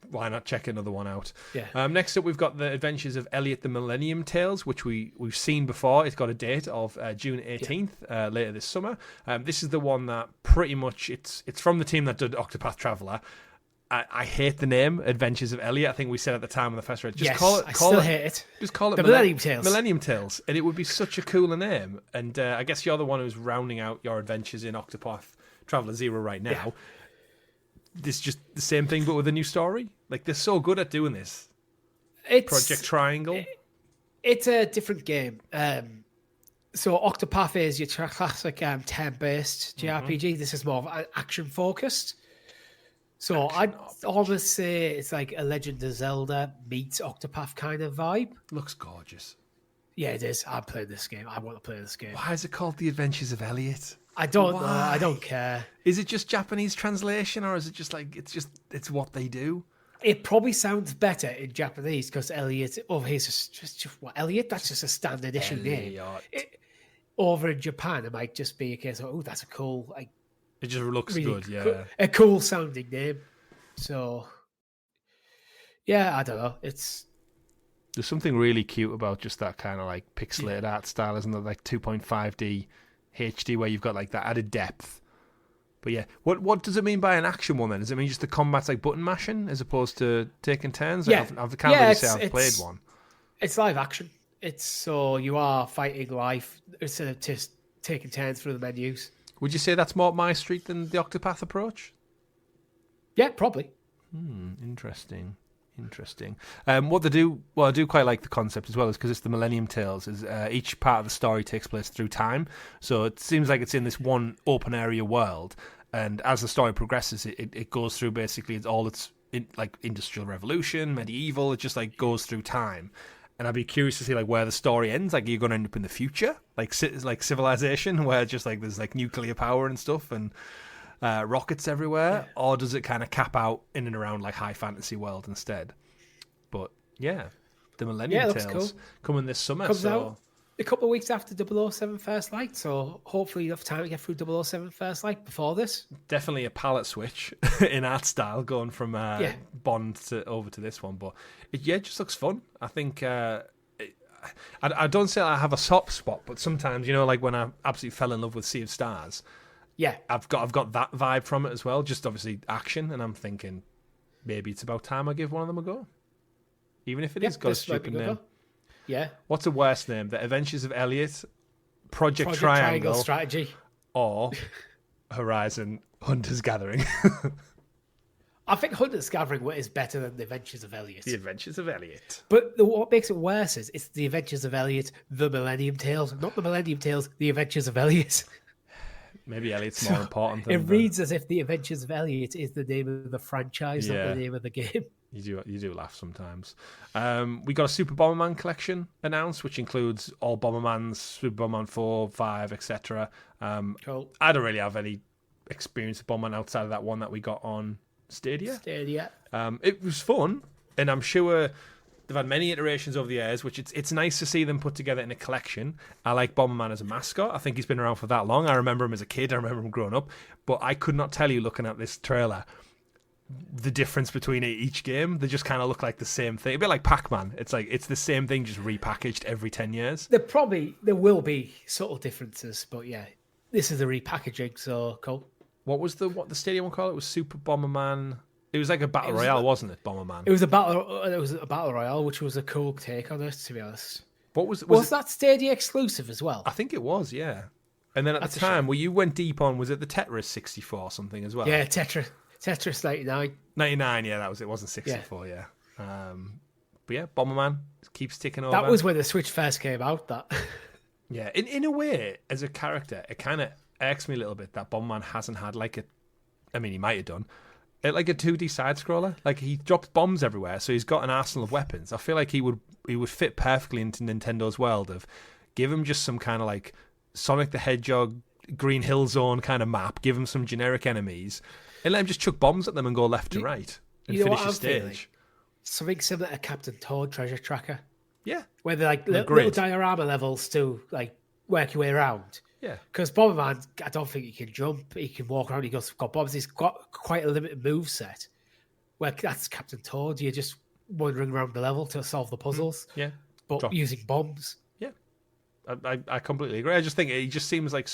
why not check another one out? Yeah. Next up, we've got the Adventures of Elliot the Millennium Tales, which we've seen before. It's got a date of June 18th, later this summer. This is the one that pretty much it's from the team that did Octopath Traveler. I hate the name Adventures of Elliot. I think we said at the time when the first read, just I still hate it. Just call it the Millennium Tales. Millennium Tales, and it would be such a cooler name. And I guess you're the one who's rounding out your adventures in Octopath Traveler 0 right now. Yeah. This is just the same thing, but with a new story. They're so good at doing this. Project Triangle. It's a different game. So Octopath is your classic turn-based JRPG. This is more of action-focused. So I'd almost say it's like a Legend of Zelda meets Octopath kind of vibe. Looks gorgeous. Yeah, it is. I'm playing this game. I want to play this game. Why is it called The Adventures of Elliot? I don't know. I don't care. Is it just Japanese translation, or is it just it's what they do? It probably sounds better in Japanese because Elliot over here is just what Elliot. That's just a standard issue name. Over in Japan, it might just be a case of that's a cool. It just looks really good, yeah. A cool sounding name. So, yeah, I don't know. There's something really cute about just that kind of pixelated art style, isn't there? 2.5D HD where you've got that added depth. But yeah, what does it mean by an action one then? Does it mean just the combat's button mashing as opposed to taking turns? Yeah. I can't really say I've played one. It's live action. It's so you are fighting live instead of just taking turns through the menus. Would you say that's more up my street than the Octopath approach? Yeah, probably. Interesting. What they do, I do quite like the concept as well, is because it's the Millennium Tales. Is each part of the story takes place through time, so it seems like it's in this one open area world, and as the story progresses, it goes through basically it's Industrial Revolution, medieval. It just goes through time. And I'd be curious to see where the story ends. You're going to end up in the future, like Civilization, where just there's nuclear power and stuff and rockets everywhere, or does it kind of cap out in and around high fantasy world instead? But yeah, the Millennium Tales cool. Coming this summer. Comes out a couple of weeks after 007 First Light, so hopefully enough time to get through 007 First Light before this. Definitely a palette switch in art style going from Bond over to this one, but it just looks fun. I think I don't say I have a soft spot, but sometimes when I absolutely fell in love with Sea of Stars, I've got that vibe from it as well. Just obviously action, and I'm thinking maybe it's about time I give one of them a go, even if it is got a stupid name. Yeah. What's a worse name? The Adventures of Elliot, Project Triangle Triangle, Strategy. or Horizon Hunter's Gathering? I think Hunter's Gathering is better than The Adventures of Elliot. The Adventures of Elliot. But what makes it worse is it's The Adventures of Elliot, The Millennium Tales. Not The Millennium Tales, The Adventures of Elliot. Maybe Elliot's more important than it reads as if The Adventures of Elliot is the name of the franchise, not the name of the game. You do laugh sometimes. We got a Super Bomberman collection announced, which includes all Bombermans, Super Bomberman 4, 5, etc. Cool. I don't really have any experience with Bomberman outside of that one that we got on Stadia. It was fun, and I'm sure they've had many iterations over the years, which it's nice to see them put together in a collection. I like Bomberman as a mascot. I think he's been around for that long. I remember him as a kid. I remember him growing up. But I could not tell you, looking at this trailer, the difference between each game. They just kind of look like the same thing. A bit like Pac-Man. It's like it's the same thing, just repackaged every 10 years. There will be subtle differences, but yeah, this is a repackaging, so cool. What the Stadia one called? It was Super Bomberman. It was like a battle royale, wasn't it? Bomberman. It was a battle royale, which was a cool take on it, to be honest. What was that Stadia exclusive as well? I think it was, yeah. And then at the time, where you went deep on, was it the Tetris 64 or something as well? Yeah, Tetris 99. 99, yeah, that was it. Wasn't 64, yeah. But yeah, Bomberman keeps ticking over. That was when the Switch first came out. That. Yeah, in a way, as a character, it kind of irks me a little bit that Bomberman hasn't had like he might have done. Like a 2D side scroller, like he drops bombs everywhere, so he's got an arsenal of weapons. I feel like he would fit perfectly into Nintendo's world of give him just some kind of like Sonic the Hedgehog, Green Hill Zone kind of map, give him some generic enemies, and let him just chuck bombs at them and go left to right and finish the stage. Feeling? Something similar to Captain Toad Treasure Tracker. Yeah, where they're like little diorama levels to like work your way around. Yeah, because Bomberman, I don't think he can jump. He can walk around. He's got bombs. He's got quite a limited move set. Where that's Captain Toad. You're just wandering around the level to solve the puzzles. Yeah, but using bombs. Yeah, I completely agree. I just think he just seems like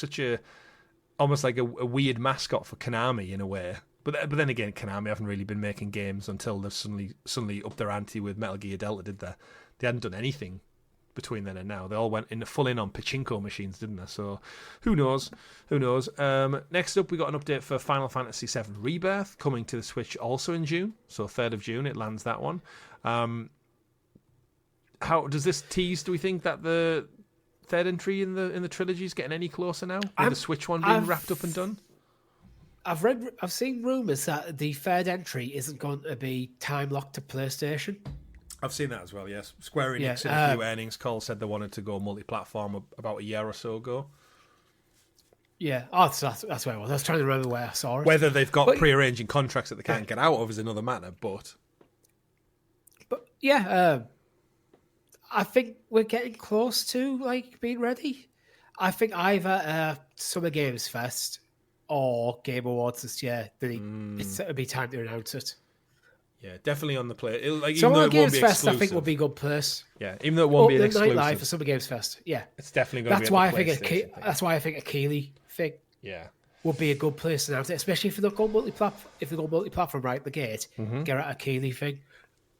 almost like a weird mascot for Konami in a way. But then again, Konami haven't really been making games until they've suddenly upped their ante with Metal Gear Delta, did they? They hadn't done anything between then and now. They all went full in on pachinko machines, didn't they? So who knows? Next up, we got an update for Final Fantasy VII Rebirth coming to the Switch also in June. So 3rd of June, it lands that one. How does this tease? Do we think that the third entry in the trilogy is getting any closer now? With the Switch one being wrapped up and done? I've seen rumours that the third entry isn't going to be time locked to PlayStation. I've seen that as well, yes. Square Enix in a few earnings calls said they wanted to go multi-platform about a year or so ago. Yeah, that's where I was. I was trying to remember where I saw it. Whether they've got pre-arranging contracts that they can't get out of is another matter, but yeah, I think we're getting close to like being ready. I think either Summer Games Fest or Game Awards this year, it'll be time to announce it. Yeah, definitely on the play. Summer Games Fest, I think, will be a good place. Yeah, even though it won't be an exclusive. Night Live for Summer Games Fest. Yeah, it's definitely going to be. That's why I think a Keighley thing. Yeah, would be a good place to announce it, especially if they go multi-platform right at the gate. Get out a Keighley thing,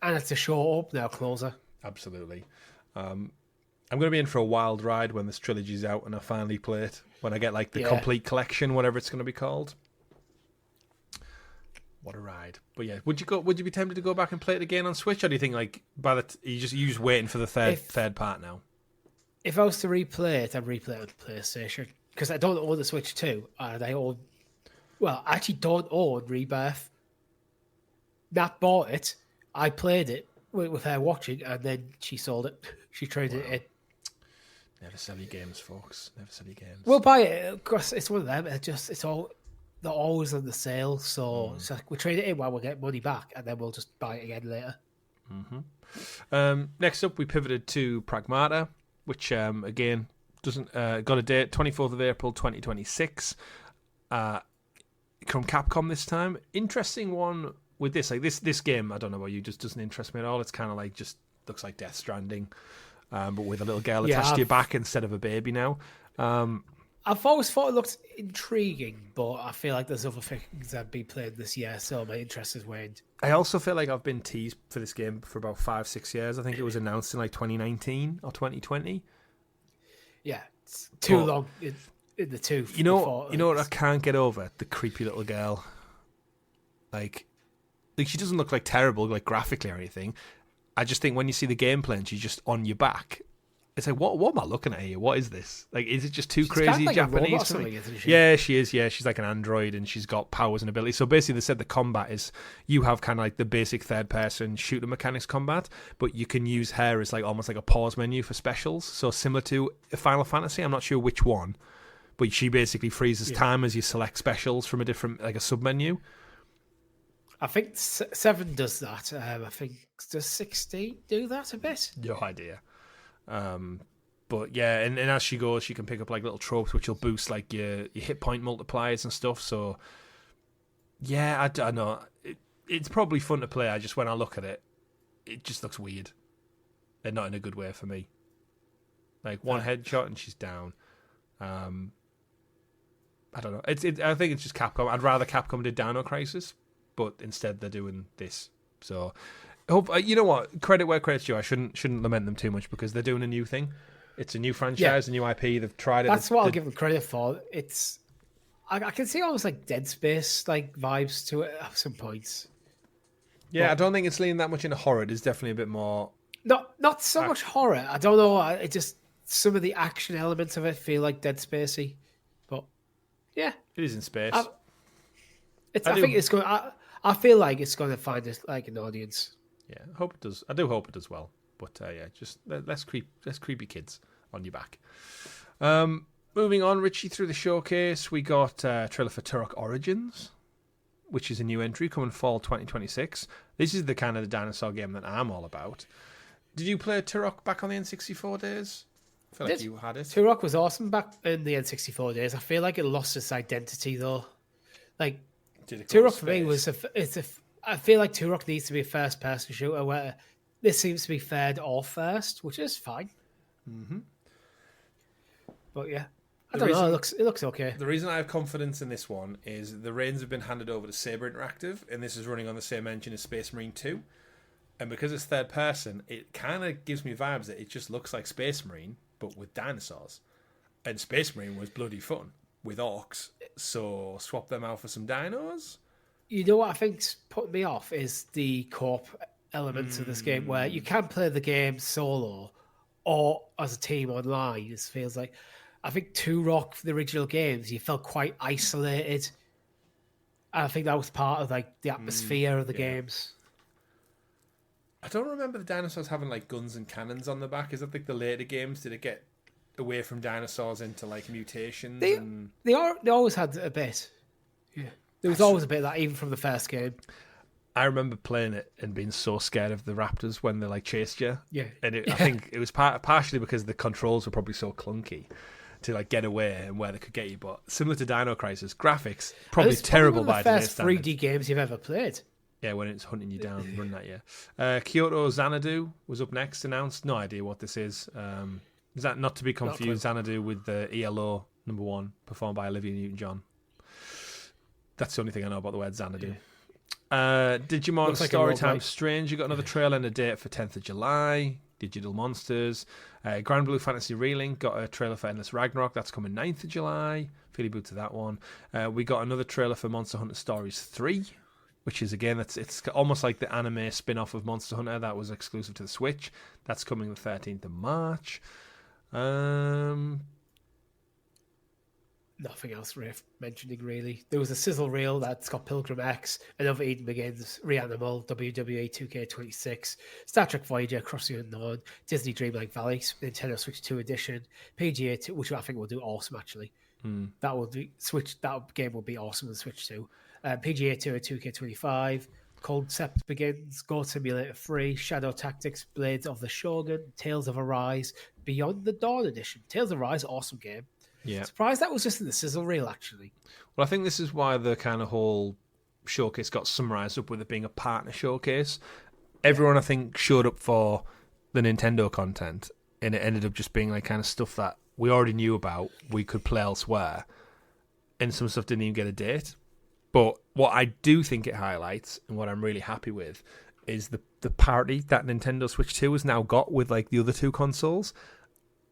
and it's a show opener, closer. Absolutely. I'm going to be in for a wild ride when this trilogy's out and I finally play it. When I get like the complete collection, whatever it's going to be called. What a ride! But yeah, would you be tempted to go back and play it again on Switch, or do you think like you just waiting for the third part now? If I was to replay it, I'd replay it on PlayStation because I don't own the Switch 2, and I actually don't own Rebirth. Nat bought it, I played it with her watching, and then she sold it. She traded it in. Never sell your games, folks. Never sell your games. We'll buy it. Of course, it's one of them. They're always on the sale, so it's like we trade it in while we get money back, and then we'll just buy it again later. Next up, we pivoted to Pragmata, which again doesn't got a date, 24th of April 2026. From Capcom this time. Interesting one with this. Like this game, I don't know about you, just doesn't interest me at all. It's kind of like just looks like Death Stranding, but with a little girl attached to your back instead of a baby now. I've always thought it looked intriguing, but I feel like there's other things I've been playing this year, so my interest has waned. I also feel like I've been teased for this game for about 5-6 years. I think it was announced in like 2019 or 2020. Yeah, it's too long in the tooth. You know what I can't get over? The creepy little girl. Like she doesn't look like terrible, like graphically or anything. I just think when you see the gameplay and she's just on your back, it's like, what am I looking at here? What is this? Like, is it just too crazy kind of like Japanese for me? Isn't she? Yeah, she is. Yeah, she's like an android and she's got powers and abilities. So basically, they said the combat is you have kind of like the basic third-person shooter mechanics combat, but you can use her as like almost like a pause menu for specials. So similar to Final Fantasy, I'm not sure which one, but she basically freezes time as you select specials from a different like a sub-menu. I think 7 does that. I think does 16 do that a bit? No idea. But yeah, and as she goes, she can pick up like little tropes which will boost like your hit point multipliers and stuff. So yeah, I don't know. It's probably fun to play. I just when I look at it, it just looks weird, and not in a good way for me. Like one headshot and she's down. I don't know. I think it's just Capcom. I'd rather Capcom did Dino Crisis, but instead they're doing this. So. Hope you know what, credit where credit's due. I shouldn't lament them too much because they're doing a new thing. It's a new franchise, a new IP. They've tried it. That's what I'll give them credit for. It's I can see almost like Dead Space like vibes to it at some points. Yeah, but I don't think it's leaning that much into horror. There's definitely a bit more. Not so much horror. I don't know. It just some of the action elements of it feel like Dead Spacey, but yeah, it is in space. I think it's going. I feel like it's going to find like an audience. Yeah, I hope it does. I do hope it does well. But yeah, just less creepy kids on your back. Moving on, Richie, through the showcase, we got trailer for Turok Origins, which is a new entry coming fall 2026. This is the kind of the dinosaur game that I'm all about. Did you play Turok back on the N64 days? I feel like you had it. Turok was awesome back in the N64 days. I feel like it lost its identity though. Like Turok for me was I feel like Turok needs to be a first-person shooter where this seems to be third or first, which is fine. Mm-hmm. But yeah, I don't know. It looks okay. The reason I have confidence in this one is the reins have been handed over to Saber Interactive, and this is running on the same engine as Space Marine 2. And because it's third person, it kind of gives me vibes that it just looks like Space Marine, but with dinosaurs. And Space Marine was bloody fun with orcs, so swap them out for some dinos. You know what I think's putting me off is the co-op elements of this game, where you can play the game solo or as a team online. It feels like I think Turok, the original games, you felt quite isolated. And I think that was part of like the atmosphere of the games. I don't remember the dinosaurs having like guns and cannons on the back. Is that like the later games? Did it get away from dinosaurs into like mutations? They always had a bit. Yeah. There was always a bit of that, even from the first game. I remember playing it and being so scared of the raptors when they like chased you. Yeah, and I think it was partially because the controls were probably so clunky to like get away and where they could get you. But similar to Dino Crisis, graphics probably terrible by today's standards. One of the first 3D games you've ever played. Yeah, when it's hunting you down, running at you. Kyoto Xanadu was up next, announced. No idea what this is. Is that not to be confused, Xanadu, with the ELO #1 performed by Olivia Newton-John? That's the only thing I know about the word Xanadu. Digimon Storytime Strange. You got another trailer and a date for 10th of July. Digital Monsters. Grand Blue Fantasy Relink got a trailer for Endless Ragnarok. That's coming 9th of July. Feely boot to that one. We got another trailer for Monster Hunter Stories 3, which is, again, it's almost like the anime spin-off of Monster Hunter that was exclusive to the Switch. That's coming the 13th of March. Nothing else worth mentioning, really. There was a sizzle reel that's got Pilgrim X, Another Eden Begins, Reanimal, WWE 2K26, Star Trek Voyager, Cross the Unknown, Disney Dreamlight Valley, Nintendo Switch 2 Edition, PGA 2, which I think will do awesome, actually. That will be that game will be awesome on Switch 2. PGA 2 and 2K25, Concept Begins, Goat Simulator 3, Shadow Tactics, Blades of the Shogun, Tales of Arise, Beyond the Dawn Edition. Tales of Arise, awesome game. Yeah. Surprised that was just in the sizzle reel, actually. Well, I think this is why the kind of whole showcase got summarised up with it being a partner showcase. Everyone, I think, showed up for the Nintendo content, and it ended up just being like kind of stuff that we already knew about, we could play elsewhere, and some stuff didn't even get a date. But what I do think it highlights, and what I'm really happy with, is the parity that Nintendo Switch 2 has now got with like the other two consoles.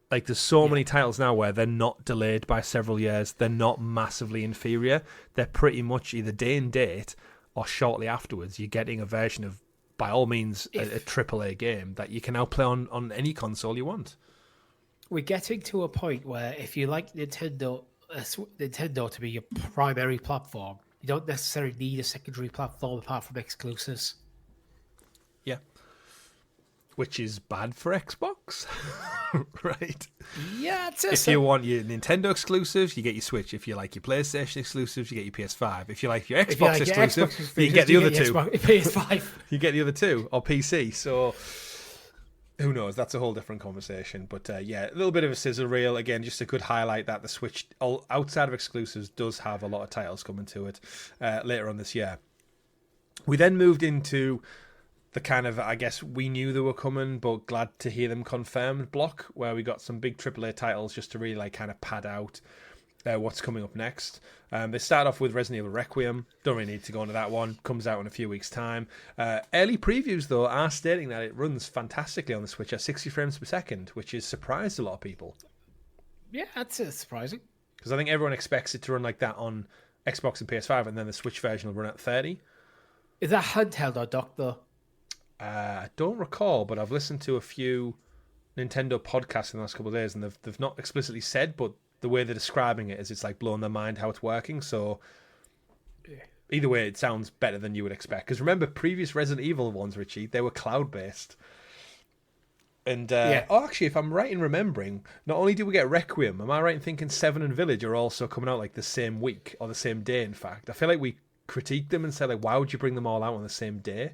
Like, there's so many titles now where they're not delayed by several years. They're not massively inferior. They're pretty much either day and date or shortly afterwards. You're getting a version of, by all means, a AAA game that you can now play on any console you want. We're getting to a point where if you like Nintendo to be your primary platform, you don't necessarily need a secondary platform apart from exclusives. Yeah. Which is bad for Xbox, right? Yeah, if you want your Nintendo exclusives, you get your Switch. If you like your PlayStation exclusives, you get your PS5. If you like your Xbox exclusive, you get the other two. PS5. You get the other two, or PC. So who knows? That's a whole different conversation. But yeah, a little bit of a sizzle reel. Again, just a good highlight that the Switch, outside of exclusives, does have a lot of titles coming to it later on this year. We then moved into the kind of, I guess we knew they were coming, but glad to hear them confirmed block, where we got some big AAA titles just to really like kind of pad out what's coming up next. They start off with Resident Evil Requiem. Don't really need to go into that one. Comes out in a few weeks' time. Early previews, though, are stating that it runs fantastically on the Switch at 60 frames per second, which has surprised a lot of people. Yeah, that's surprising. Because I think everyone expects it to run like that on Xbox and PS5, and then the Switch version will run at 30. Is that handheld or docked, though? I don't recall, but I've listened to a few Nintendo podcasts in the last couple of days, and they've not explicitly said, but the way they're describing it is it's like blowing their mind how it's working. So either way, it sounds better than you would expect. Because remember, previous Resident Evil ones, Richie, they were cloud-based. And actually, if I'm right in remembering, not only did we get Requiem, am I right in thinking 7 and Village are also coming out like the same week, or the same day, in fact? I feel like we critiqued them and said, like, why would you bring them all out on the same day?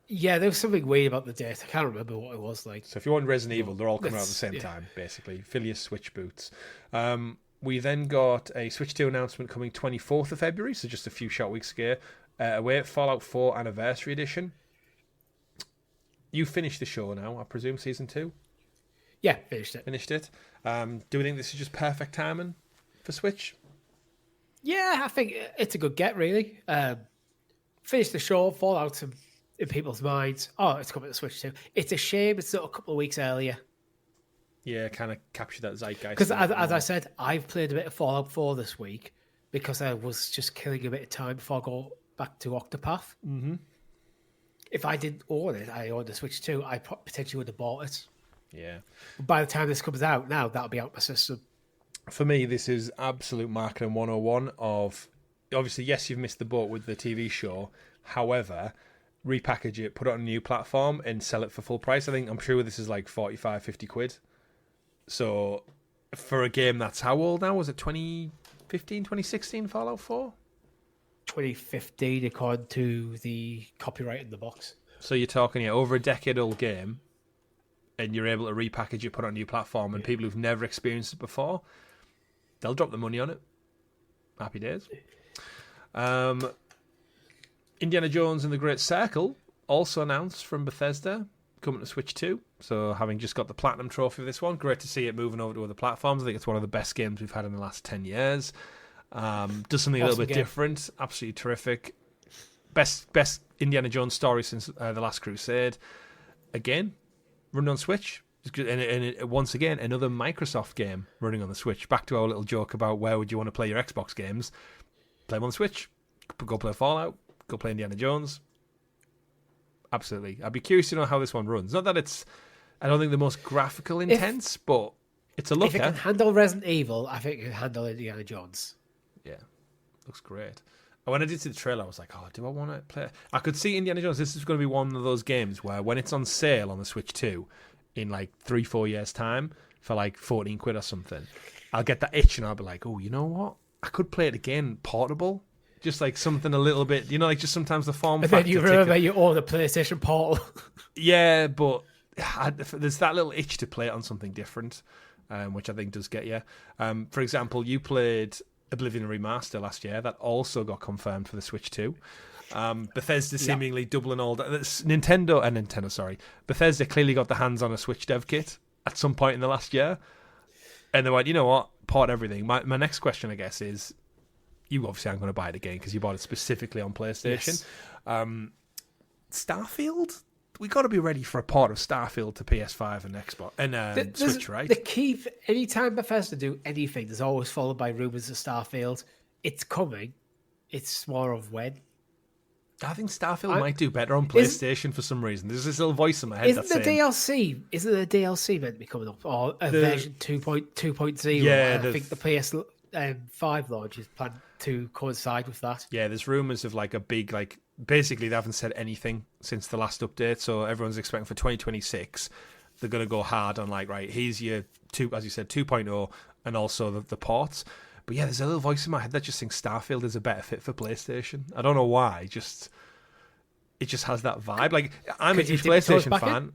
Yeah, there was something weird about the date. I can't remember what it was like. So if you want Resident Evil, they're all coming out at the same time, basically. Fill your Switch boots. We then got a Switch 2 announcement coming 24th of February, so just a few short weeks ago. Away Fallout 4 Anniversary Edition. You finished the show now, I presume, Season 2? Yeah, finished it. Do we think this is just perfect timing for Switch? Yeah, I think it's a good get, really. Finished the show, Fallout in people's minds. Oh, it's coming to Switch 2. It's a shame it's not a couple of weeks earlier. Yeah, kind of capture that zeitgeist. Because as I said, I've played a bit of Fallout 4 this week because I was just killing a bit of time before I go back to Octopath. Mm-hmm. If I didn't own it, I owned the Switch 2, I potentially would have bought it. Yeah. But by the time this comes out, now that'll be out my system. For me, this is absolute marketing 101 of, obviously, yes, you've missed the boat with the TV show. However, repackage it, put it on a new platform and sell it for full price. I'm sure this is like 45, 50 quid. So for a game that's how old now? Was it 2015, 2016 Fallout 4? 2015 according to the copyright in the box. So you're talking over a decade old game and you're able to repackage it, put it on a new platform, and people who've never experienced it before, they'll drop the money on it. Happy days. Indiana Jones and the Great Circle, also announced from Bethesda, coming to Switch 2. So having just got the Platinum Trophy for this one, great to see it moving over to other platforms. I think it's one of the best games we've had in the last 10 years. Does something a little bit different. Absolutely terrific. Best Indiana Jones story since The Last Crusade. Again, running on Switch. And once again, another Microsoft game running on the Switch. Back to our little joke about where would you want to play your Xbox games. Play them on the Switch. Go play Fallout. Go play Indiana Jones. Absolutely. I'd be curious to know how this one runs. Not that it's, I don't think the most graphical intense, but it's a looker. If it can handle Resident Evil, I think it can handle Indiana Jones. Yeah. Looks great. And when I did see the trailer, I was like, oh, do I want to play? I could see Indiana Jones. This is going to be one of those games where when it's on sale on the Switch 2 in like 3-4 years' time for like 14 quid or something, I'll get that itch and I'll be like, oh, you know what? I could play it again portable. Just like something a little bit, like just sometimes the form factor. And then you remember you own a PlayStation Portal. Yeah, but there's that little itch to play it on something different, which I think does get you. For example, you played Oblivion Remaster last year. That also got confirmed for the Switch 2. Bethesda seemingly doubling all that. Bethesda clearly got the hands on a Switch dev kit at some point in the last year. And they went, you know what, port everything. My next question, I guess, is, you obviously aren't going to buy it again because you bought it specifically on PlayStation. Yes. Starfield? We got to be ready for a port of Starfield to PS5 and Xbox and Switch, right? The key, anytime Bethesda do anything, there's always followed by rumours of Starfield. It's coming. It's more of when. I think Starfield might do better on PlayStation for some reason. There's this little voice in my head isn't the DLC meant to be coming up? Or a version 2.0? Yeah, I think the PS5 launch is planned to coincide with that. Yeah, there's rumours of like a big, like, basically they haven't said anything since the last update, so everyone's expecting for 2026 they're going to go hard on, like, right, here's your, as you said, 2.0 and also the ports. But yeah, there's a little voice in my head that just thinks Starfield is a better fit for PlayStation. I don't know why. It just has that vibe. Like, I'm a huge PlayStation fan.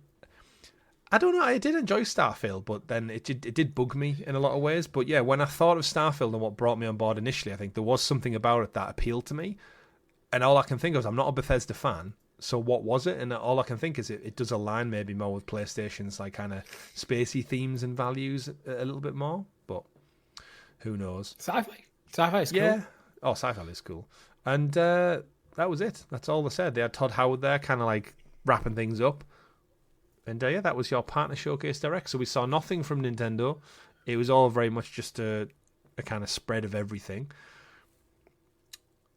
I don't know. I did enjoy Starfield, but then it did bug me in a lot of ways. But yeah, when I thought of Starfield and what brought me on board initially, I think there was something about it that appealed to me. And all I can think of is I'm not a Bethesda fan. So what was it? And all I can think is it does align maybe more with PlayStation's like kind of spacey themes and values a little bit more. But who knows? Sci-fi is cool. Yeah. Oh, sci-fi is cool. And that was it. That's all they said. They had Todd Howard there kind of like wrapping things up. And yeah, that was your partner showcase direct. So we saw nothing from Nintendo. It was all very much just a kind of spread of everything.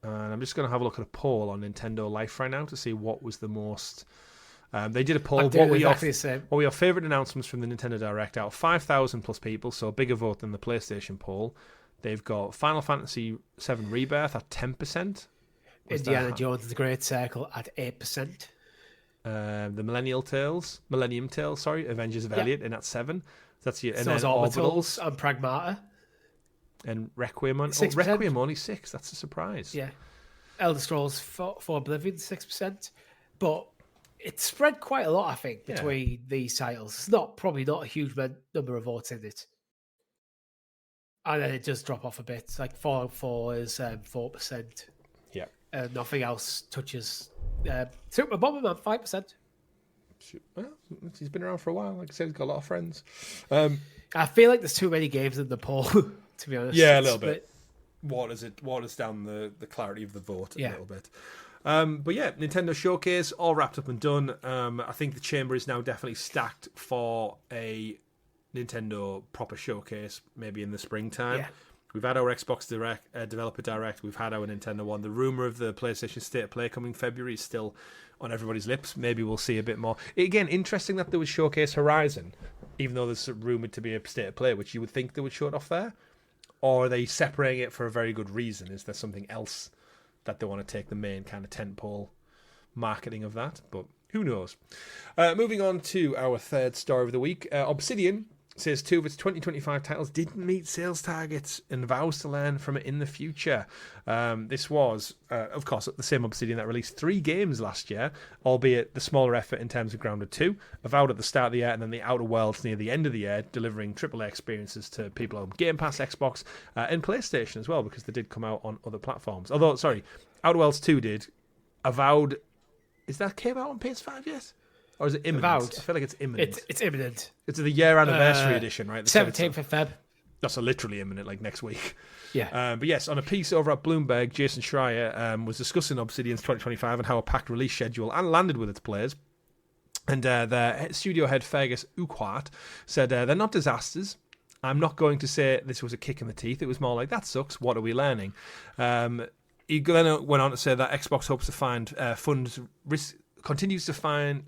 And I'm just going to have a look at a poll on Nintendo Life right now to see what was the most... they did a poll. What were your favourite announcements from the Nintendo Direct out of 5,000 plus people? So a bigger vote than the PlayStation poll. They've got Final Fantasy VII Rebirth at 10%. Indiana Jones The Great Circle at 8%. The Millennium Tales, Avengers of Elliot, and at 7%. That's your. And then Orbitals and Pragmata. And Requiem Requiem only 6%. That's a surprise. Yeah. Elder Scrolls 4 Oblivion 6%, but it's spread quite a lot, I think, between these titles. It's probably not a huge number of votes in it, and then it does drop off a bit. It's like 4 is 4%. Yeah. Nothing else touches. Super Bomberman 5%. Well, he's been around for a while. Like I said, he's got a lot of friends. I feel like there's too many games in the poll, to be honest. Yeah, a little bit. Waters down the clarity of the vote a little bit. But yeah, Nintendo Showcase, all wrapped up and done. I think the chamber is now definitely stacked for a Nintendo proper showcase, maybe in the springtime. Yeah. We've had our Xbox Direct, Developer Direct. We've had our Nintendo one. The rumour of the PlayStation State of Play coming February is still on everybody's lips. Maybe we'll see a bit more. Again, interesting that there was Showcase Horizon, even though there's rumoured to be a State of Play, which you would think they would show it off there. Or are they separating it for a very good reason? Is there something else that they want to take the main kind of tentpole marketing of that? But who knows? Moving on to our third story of the week. Obsidian says 2 of its 2025 titles didn't meet sales targets and vows to learn from it in the future. This was, of course, the same Obsidian that released 3 games last year, albeit the smaller effort in terms of Grounded 2, Avowed at the start of the year, and then the Outer Worlds near the end of the year, delivering AAA experiences to people on Game Pass, Xbox, and PlayStation as well, because they did come out on other platforms. Although, sorry, Outer Worlds 2 did. Avowed, came out on PS5 yet? Or is it imminent? Avowed. I feel like it's imminent. It's imminent. It's the year anniversary edition, right? 17th of Feb. That's literally imminent, like next week. Yeah. But yes, on a piece over at Bloomberg, Jason Schreier was discussing Obsidian's 2025 and how a packed release schedule and landed with its players. And their studio head, Fergus Urquhart, said, they're not disasters. I'm not going to say this was a kick in the teeth. It was more like, that sucks. What are we learning? He then went on to say that Xbox hopes to find continues to fund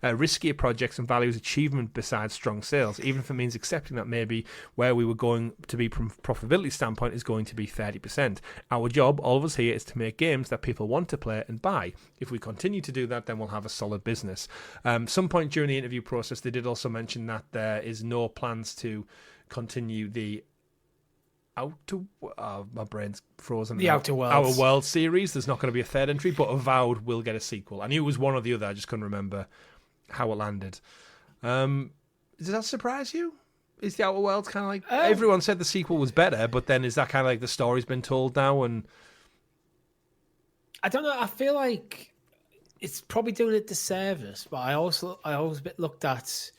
riskier projects and values achievement besides strong sales, even if it means accepting that maybe where we were going to be from a profitability standpoint is going to be 30%. Our job, all of us here, is to make games that people want to play and buy. If we continue to do that, then we'll have a solid business. Some point during the interview process, they did also mention that there is no plans to continue the my brain's frozen. The Outer Worlds. Outer Worlds series. There's not going to be a third entry, but Avowed will get a sequel. I knew it was one or the other. I just couldn't remember how it landed. Does that surprise you? Is the Outer Worlds kind of like everyone said the sequel was better, but then is that kind of like the story's been told now? And I don't know. I feel like it's probably doing it disservice, but I always looked at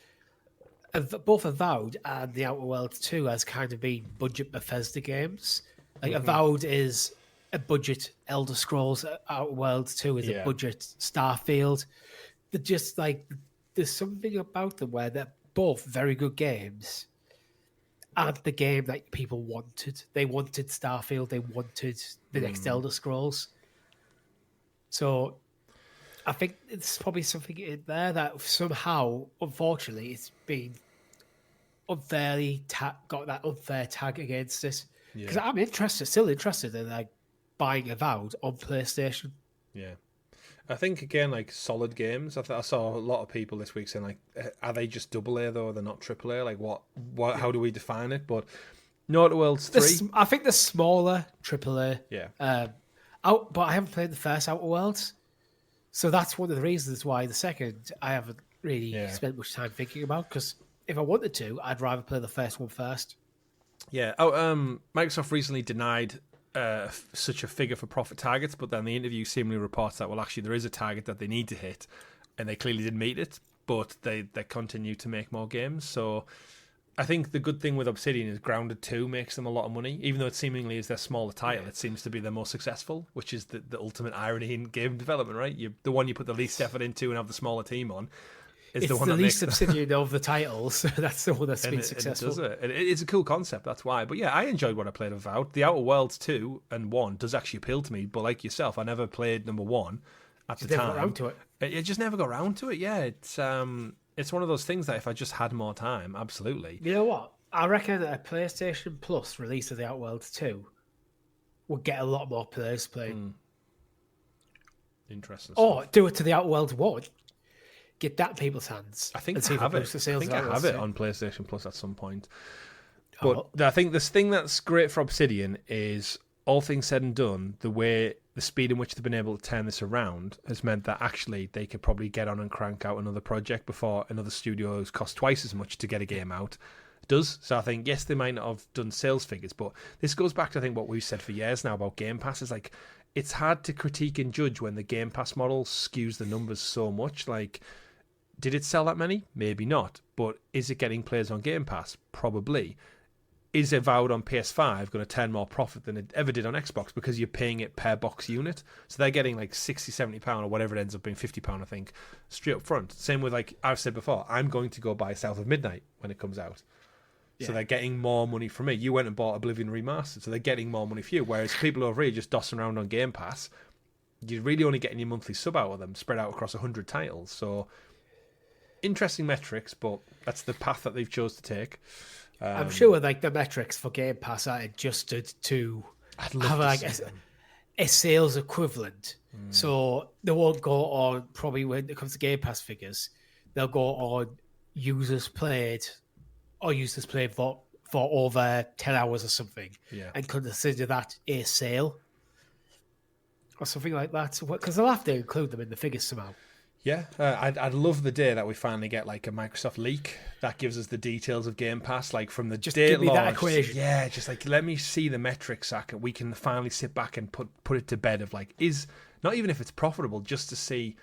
both Avowed and The Outer Worlds 2 has kind of been budget Bethesda games. Like Avowed is a budget Elder Scrolls, Outer Worlds 2 is a budget Starfield. They're just like, there's something about them where they're both very good games and the game that people wanted. They wanted Starfield, they wanted the next Elder Scrolls. So I think it's probably something in there that somehow, unfortunately, it's been unfairly got that unfair tag against it. Because I'm still interested in like buying Avowed on PlayStation. Yeah. I think, again, like solid games. I saw a lot of people this week saying, like, are they just AA though? They're not AAA? Like, what? How do we define it? But No Outer Worlds 3. I think the smaller AAA. Yeah. But I haven't played the first Outer Worlds. So that's one of the reasons why the second I haven't really spent much time thinking about. Because if I wanted to, I'd rather play the first one first. Yeah. Microsoft recently denied such a figure for profit targets, but then the interview seemingly reports that, well, actually there is a target that they need to hit, and they clearly didn't meet it, but they continue to make more games. So I think the good thing with Obsidian is Grounded 2 makes them a lot of money, even though it seemingly is their smaller title. It seems to be their most successful, which is the ultimate irony in game development, right? The one you put the least effort into and have the smaller team on. It's the one that least Obsidian of the titles. that's the one that's been successful. And it does it. It's a cool concept, that's why. But yeah, I enjoyed what I played of Avowed. The Outer Worlds 2 and 1 does actually appeal to me, but like yourself, I never played number 1 at the time. Never got around to it. It just never got around to it, yeah. It's one of those things that if I just had more time, absolutely. You know what? I reckon a PlayStation Plus release of the Outer Worlds 2 would get a lot more players playing. Interesting Or do it to the Outer Worlds 1. Get that in people's hands. I think I have it. I have it on PlayStation Plus at some point. But I think this thing that's great for Obsidian is, all things said and done, the speed in which they've been able to turn this around has meant that actually they could probably get on and crank out another project before another studio has cost twice as much to get a game out does. So I think, yes, they might not have done sales figures, but this goes back to, I think, what we've said for years now about Game Pass. Is like, it's hard to critique and judge when the Game Pass model skews the numbers so much. Like, did it sell that many? Maybe not. But is it getting players on Game Pass? Probably. Is Avowed on PS5 going to turn more profit than it ever did on Xbox because you're paying it per box unit? So they're getting like £60, £70 or whatever it ends up being, £50, I think, straight up front. Same with, like I've said before, I'm going to go buy South of Midnight when it comes out. So they're getting more money from me. You went and bought Oblivion Remastered, so they're getting more money for you. Whereas people over here just dossing around on Game Pass, you're really only getting your monthly sub out of them, spread out across 100 titles. So interesting metrics, but that's the path that they've chose to take. I'm sure like the metrics for Game Pass are adjusted to have like a sales equivalent. So they won't go on, probably when it comes to Game Pass figures, they'll go on users played for over 10 hours or something, and consider that a sale or something like that. Because they'll have to include them in the figures somehow. Yeah, I'd love the day that we finally get like a Microsoft leak that gives us the details of Game Pass, like from the just day give me launch. that equation. Yeah, just like let me see the metrics, so we can finally sit back and put it to bed of like, is not even if it's profitable, just to see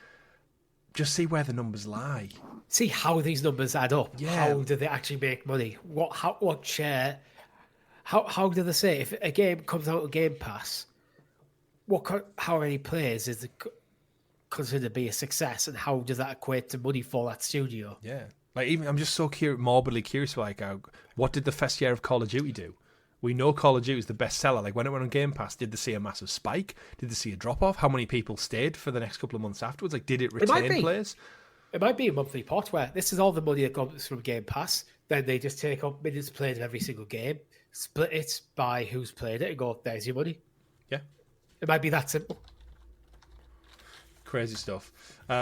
where the numbers lie. See how these numbers add up. Yeah. How do they actually make money? What share? How do they say if a game comes out of Game Pass? How many players is it considered to be a success, and how does that equate to money for that studio? Yeah, like even I'm just so morbidly curious. Like, what did the first year of Call of Duty do? We know Call of Duty is the best seller. Like when it went on Game Pass, did they see a massive spike? Did they see a drop off? How many people stayed for the next couple of months afterwards? Like, did it retain players? It might be a monthly pot where this is all the money that comes from Game Pass. Then they just take up minutes played in every single game, split it by who's played it, and go, there's your money. Yeah, it might be that simple. Crazy stuff.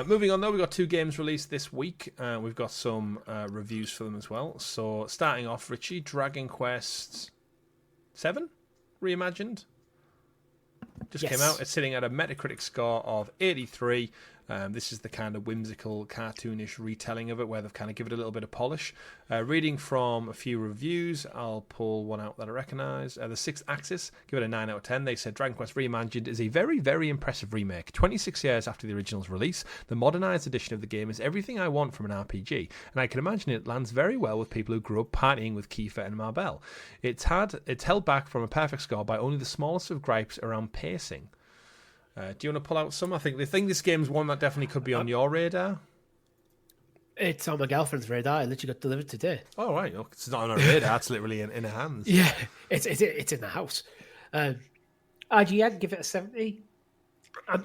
Moving on, though, we've got 2 games released this week. We've got some reviews for them as well. So, starting off, Richie, Dragon Quest 7 Reimagined just came out. It's sitting at a Metacritic score of 83. This is the kind of whimsical, cartoonish retelling of it where they've kind of given it a little bit of polish. Reading from a few reviews, I'll pull one out that I recognise. The Sixth Axis, give it a 9 out of 10. They said Dragon Quest Reimagined is a very, very impressive remake. 26 years after the original's release, the modernised edition of the game is everything I want from an RPG, and I can imagine it lands very well with people who grew up partying with Kiefer and Marbell. It's held back from a perfect score by only the smallest of gripes around pacing. Do you want to pull out some? I think this game's one that definitely could be on your radar. It's on my girlfriend's radar. It literally got delivered today. Oh, right. It's not on her radar. It's literally in her hands. Yeah, it's in the house. IGN, give it a 70.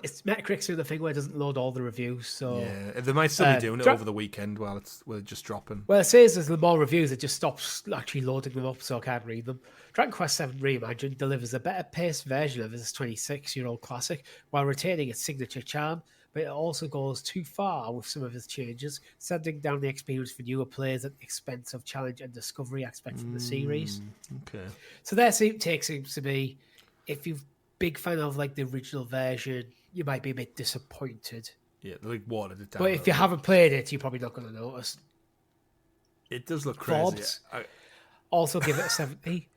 It's Metacritic's doing the thing where it doesn't load all the reviews. So yeah, they might still be doing it over the weekend while we're just dropping. Well, it says there's more reviews. It just stops actually loading them up, so I can't read them. Dragon Quest VII Reimagined delivers a better paced version of this 26-year-old classic while retaining its signature charm, but it also goes too far with some of its changes, sending down the experience for newer players at the expense of challenge and discovery aspects of the series. Okay. So their take seems to be, if you're a big fan of like the original version, you might be a bit disappointed. Yeah, they like watered it down. But if you haven't played it, you're probably not going to notice. It does look crazy. Forbes, also give it a 70.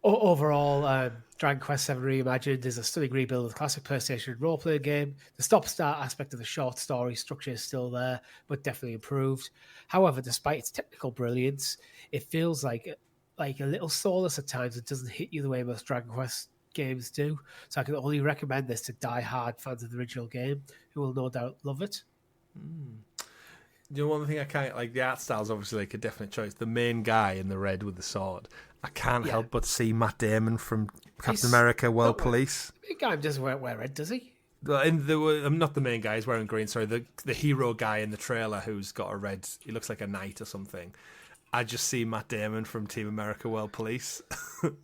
Overall, Dragon Quest VII Reimagined is a stunning rebuild of the classic PlayStation role-playing game. The stop-start aspect of the short story structure is still there, but definitely improved. However, despite its technical brilliance, it feels like a little soulless at times. It doesn't hit you the way most Dragon Quest games do. So I can only recommend this to die-hard fans of the original game, who will no doubt love it. You know, one thing I can't like, the art style's obviously like a definite choice. The main guy in the red with the sword, I can't help but see Matt Damon from Captain America: World Police. The guy doesn't wear red, does he? I'm not the main guy. He's wearing green. Sorry, the hero guy in the trailer who's got a red. He looks like a knight or something. I just see Matt Damon from Team America: World Police.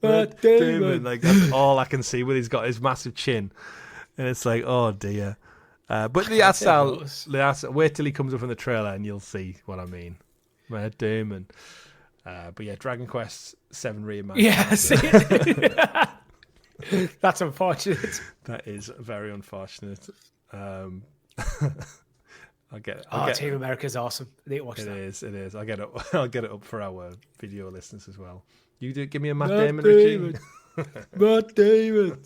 Matt Damon. Like that's all I can see. With he's got his massive chin, and it's like, oh dear. But the art style, wait till he comes up in the trailer and you'll see what I mean. Matt Damon. But yeah, Dragon Quest VII Reimagined. Yes. That's unfortunate. That is very unfortunate. I'll get Team America's awesome. I need to watch that. It is. I'll get it up for our video listeners as well. You do give me a Matt Damon, Richie. Matt Damon.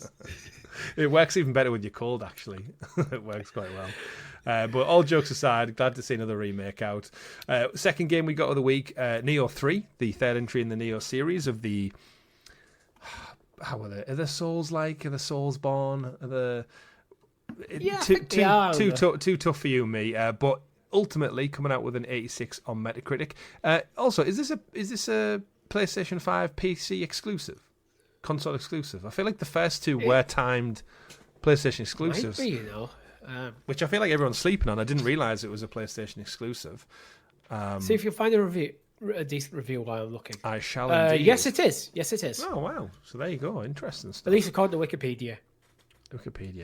It works even better with your cold, actually. It works quite well. But all jokes aside, glad to see another remake out. Second game we got of the week, Nioh 3, the third entry in the Nioh series of the... How are they? Are the Souls-like? Are the Soulsborne? Are the... Too tough for you and me. But ultimately, coming out with an 86 on Metacritic. Also, is this a PlayStation 5 PC exclusive? Console exclusive. I feel like the first two were timed PlayStation exclusives. Might be, you know. Which I feel like everyone's sleeping on. I didn't realise it was a PlayStation exclusive. See if you find a decent review while I'm looking. I shall indeed. Yes, it is. Oh, wow. So there you go. Interesting stuff. At least according to Wikipedia.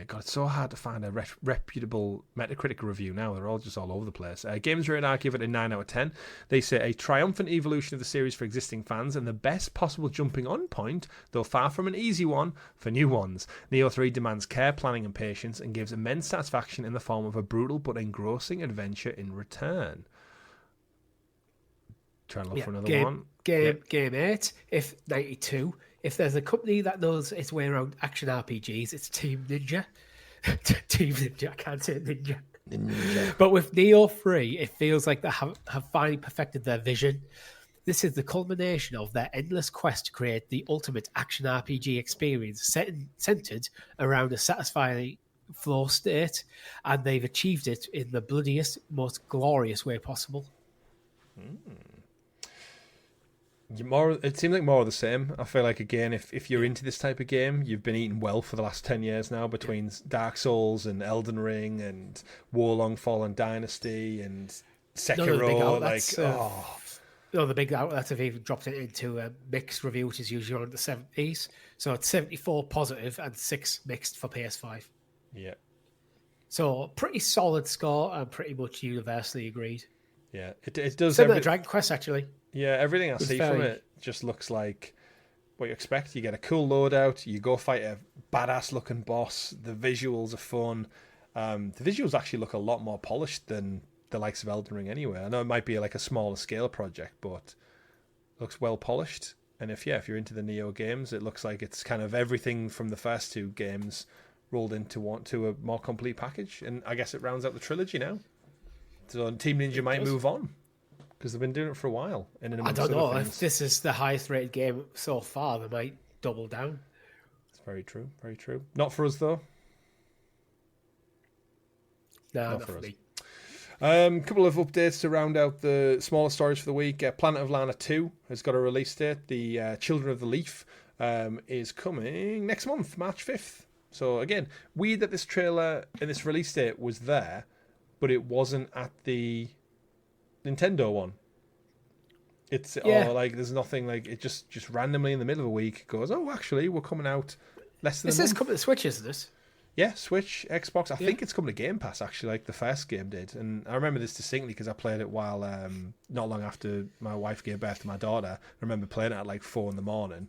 God, it's so hard to find a reputable Metacritic review now. They're all just all over the place. Games Radar give it a 9 out of 10. They say a triumphant evolution of the series for existing fans and the best possible jumping on point, though far from an easy one, for new ones. Nioh 3 demands care, planning and patience and gives immense satisfaction in the form of a brutal but engrossing adventure in return. Trying to look for another one. Game 8, if 92. If there's a company that knows its way around action RPGs, it's Team Ninja. Team Ninja, I can't say Ninja. But with Nioh 3, it feels like they have finally perfected their vision. This is the culmination of their endless quest to create the ultimate action RPG experience centered around a satisfying flow state, and they've achieved it in the bloodiest, most glorious way possible. It seems like more of the same. I feel like, again, if you're into this type of game, you've been eating well for the last 10 years now between Dark Souls and Elden Ring and Warlong Fallen Dynasty and Sekiro. The big outlets have even dropped it into a mixed review, which is usually around the 70s. So it's 74 positive and 6 mixed for PS5. Yeah. So pretty solid score and pretty much universally agreed. Yeah, it does. Similar to Dragon Quest, actually. Yeah, everything I see from it just looks like what you expect. You get a cool loadout, you go fight a badass looking boss, the visuals are fun. The visuals actually look a lot more polished than the likes of Elden Ring anyway. I know it might be like a smaller scale project, but it looks well polished. And if you're into the Nioh games, it looks like it's kind of everything from the first two games rolled into a more complete package. And I guess it rounds out the trilogy now. So Team Ninja might move on because they've been doing it for a while. I don't know if this is the highest rated game so far. They might double down. It's very true. Very true. Not for us though. No, not for me. Couple of updates to round out the smaller stories for the week. Planet of Lana 2 has got a release date. The Children of the Leaf is coming next month, March 5th. So again, weird that this trailer and this release date was there, but it wasn't at the Nintendo one. It's like there's nothing, like it just randomly in the middle of a week goes, oh, actually, we're coming out less than a month. This is coming to Switch, isn't it? Yeah, Switch, Xbox. I think it's coming to Game Pass, actually, like the first game did. And I remember this distinctly because I played it while, not long after my wife gave birth to my daughter. I remember playing it at like 4 a.m,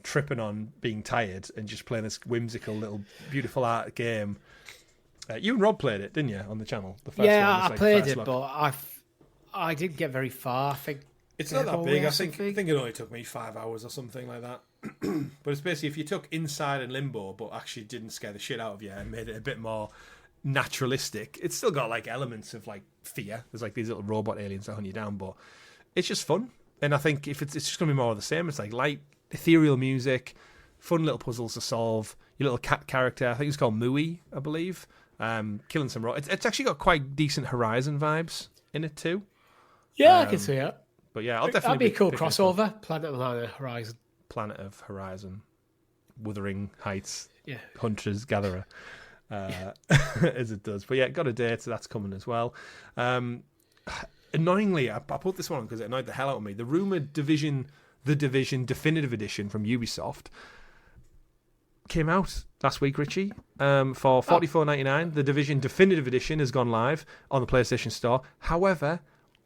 tripping on being tired and just playing this whimsical little beautiful art game. You and Rob played it, didn't you, on the channel? The first one, I played it, but I didn't get very far. I think it's not that big. I think it only took me 5 hours or something like that. But it's basically if you took Inside and Limbo, but actually didn't scare the shit out of you and made it a bit more naturalistic. It's still got like elements of like fear. There's like these little robot aliens that hunt you down, but it's just fun. And I think if it's just gonna be more of the same. It's like light, ethereal music, fun little puzzles to solve. Your little cat character, I think it's called Mui, I believe. Killing some robots. It's actually got quite decent Horizon vibes in it too. Yeah, I can see it. But yeah, I'll definitely. That'd be a cool crossover. Planet of Horizon. Planet of Horizon, Wuthering Heights, Hunter's Gatherer, as it does. But yeah, got a date, so that's coming as well. Annoyingly, I put this one on because it annoyed the hell out of me. The rumoured The Division Definitive Edition from Ubisoft came out last week, Richie, for $44.99. The Division Definitive Edition has gone live on the PlayStation Store. However,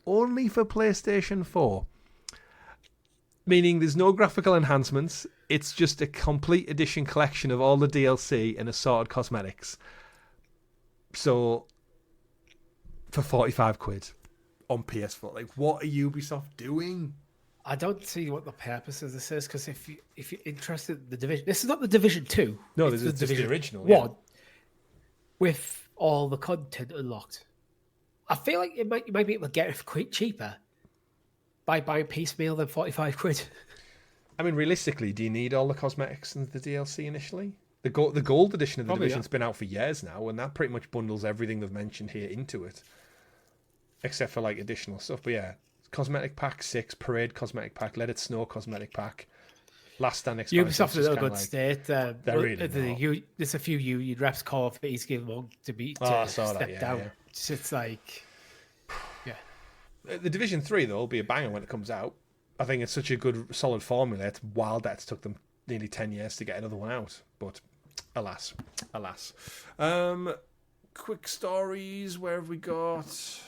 only for PlayStation 4. Meaning there's no graphical enhancements. It's just a complete edition collection of all the DLC and assorted cosmetics. So, for 45 quid on PS4. Like, what are Ubisoft doing? I don't see what the purpose of this is, because if you're interested in the Division... This is not the Division 2. No, this is the original. 1, with all the content unlocked. I feel like you might be able to get it quite cheaper by buying piecemeal than 45 quid. I mean, realistically, do you need all the cosmetics and the DLC initially? The gold edition of the Division's been out for years now, and that pretty much bundles everything they've mentioned here into it, except for like additional stuff. But yeah, Cosmetic Pack 6, Parade Cosmetic Pack, Let It Snow Cosmetic Pack, Last Stand expansion. Ubisoft is in a good state. They're really there's a few union reps call for each game to step down. Yeah. It's like, yeah. The Division 3, though, will be a banger when it comes out. I think it's such a good, solid formula. It's wild that it took them nearly 10 years to get another one out. But alas. Quick stories. Where have we got?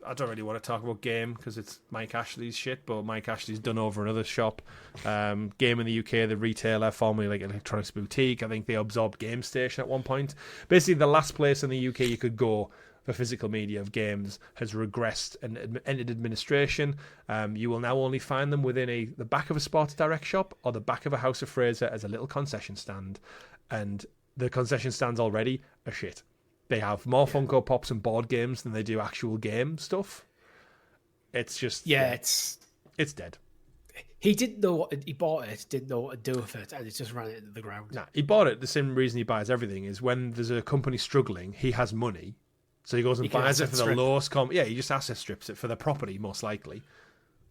I don't really want to talk about Game because it's Mike Ashley's shit, but Mike Ashley's done over another shop. Game in the UK, the retailer, formerly like Electronics Boutique. I think they absorbed Game Station at one point. Basically, the last place in the UK you could go for physical media of games has regressed and entered administration. You will now only find them within the back of a Sports Direct shop or the back of a House of Fraser as a little concession stand. And the concession stands already are shit. They have more Funko Pops and board games than they do actual game stuff. It's just... it's dead. He didn't know what... He bought it, didn't know what to do with it, and it just ran it into the ground. Nah, he bought it. The same reason he buys everything is when there's a company struggling, he has money. So he goes and buys it for the lowest... he just asset strips it for the property, most likely.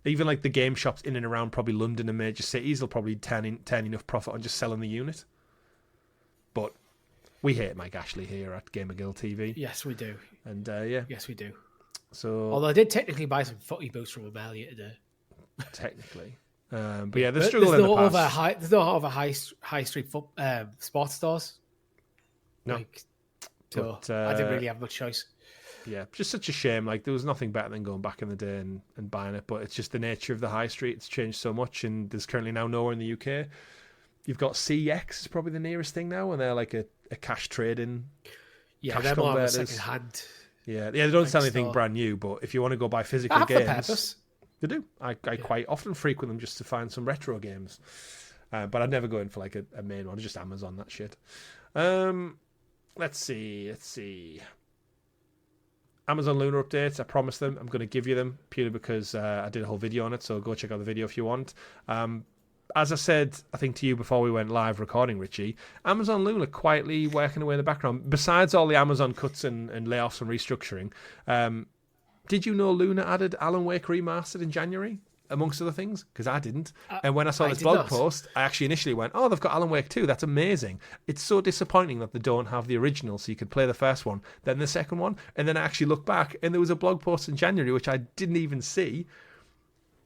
Even like the game shops in and around probably London and major cities will probably turn enough profit on just selling the unit. But we hate Mike Ashley here at GamerGuildTV. Yes, we do. And yes, we do. So, although I did technically buy some footy boots from Amelia today. Technically. But yeah, the struggle in the past... There's no other high street sports stores. No. So I didn't really have much choice. Yeah, just such a shame. Like, there was nothing better than going back in the day and buying it, but it's just the nature of the high street. It's changed so much, and there's currently now nowhere in the UK. You've got CX is probably the nearest thing now, and they're like a cash trading. Yeah, cash they're more of a converters. second-hand. Yeah, they don't sell anything store. brand new, but if you want to go buy They physical have the games, purpose. they do. I quite often frequent them just to find some retro games. But I'd never go in for like a main one. Just Amazon, that shit. Let's see. Amazon Luna updates. I promised them. I'm going to give you them purely because I did a whole video on it. So go check out the video if you want. As I said, I think to you before we went live recording, Richie, Amazon Luna quietly working away in the background. Besides all the Amazon cuts and layoffs and restructuring, did you know Luna added Alan Wake Remastered in January, amongst other things? Because I didn't. And when I saw this blog post, I actually initially went, oh, they've got Alan Wake 2. That's amazing. It's so disappointing that they don't have the original so you could play the first one, then the second one. And then I actually looked back and there was a blog post in January, which I didn't even see.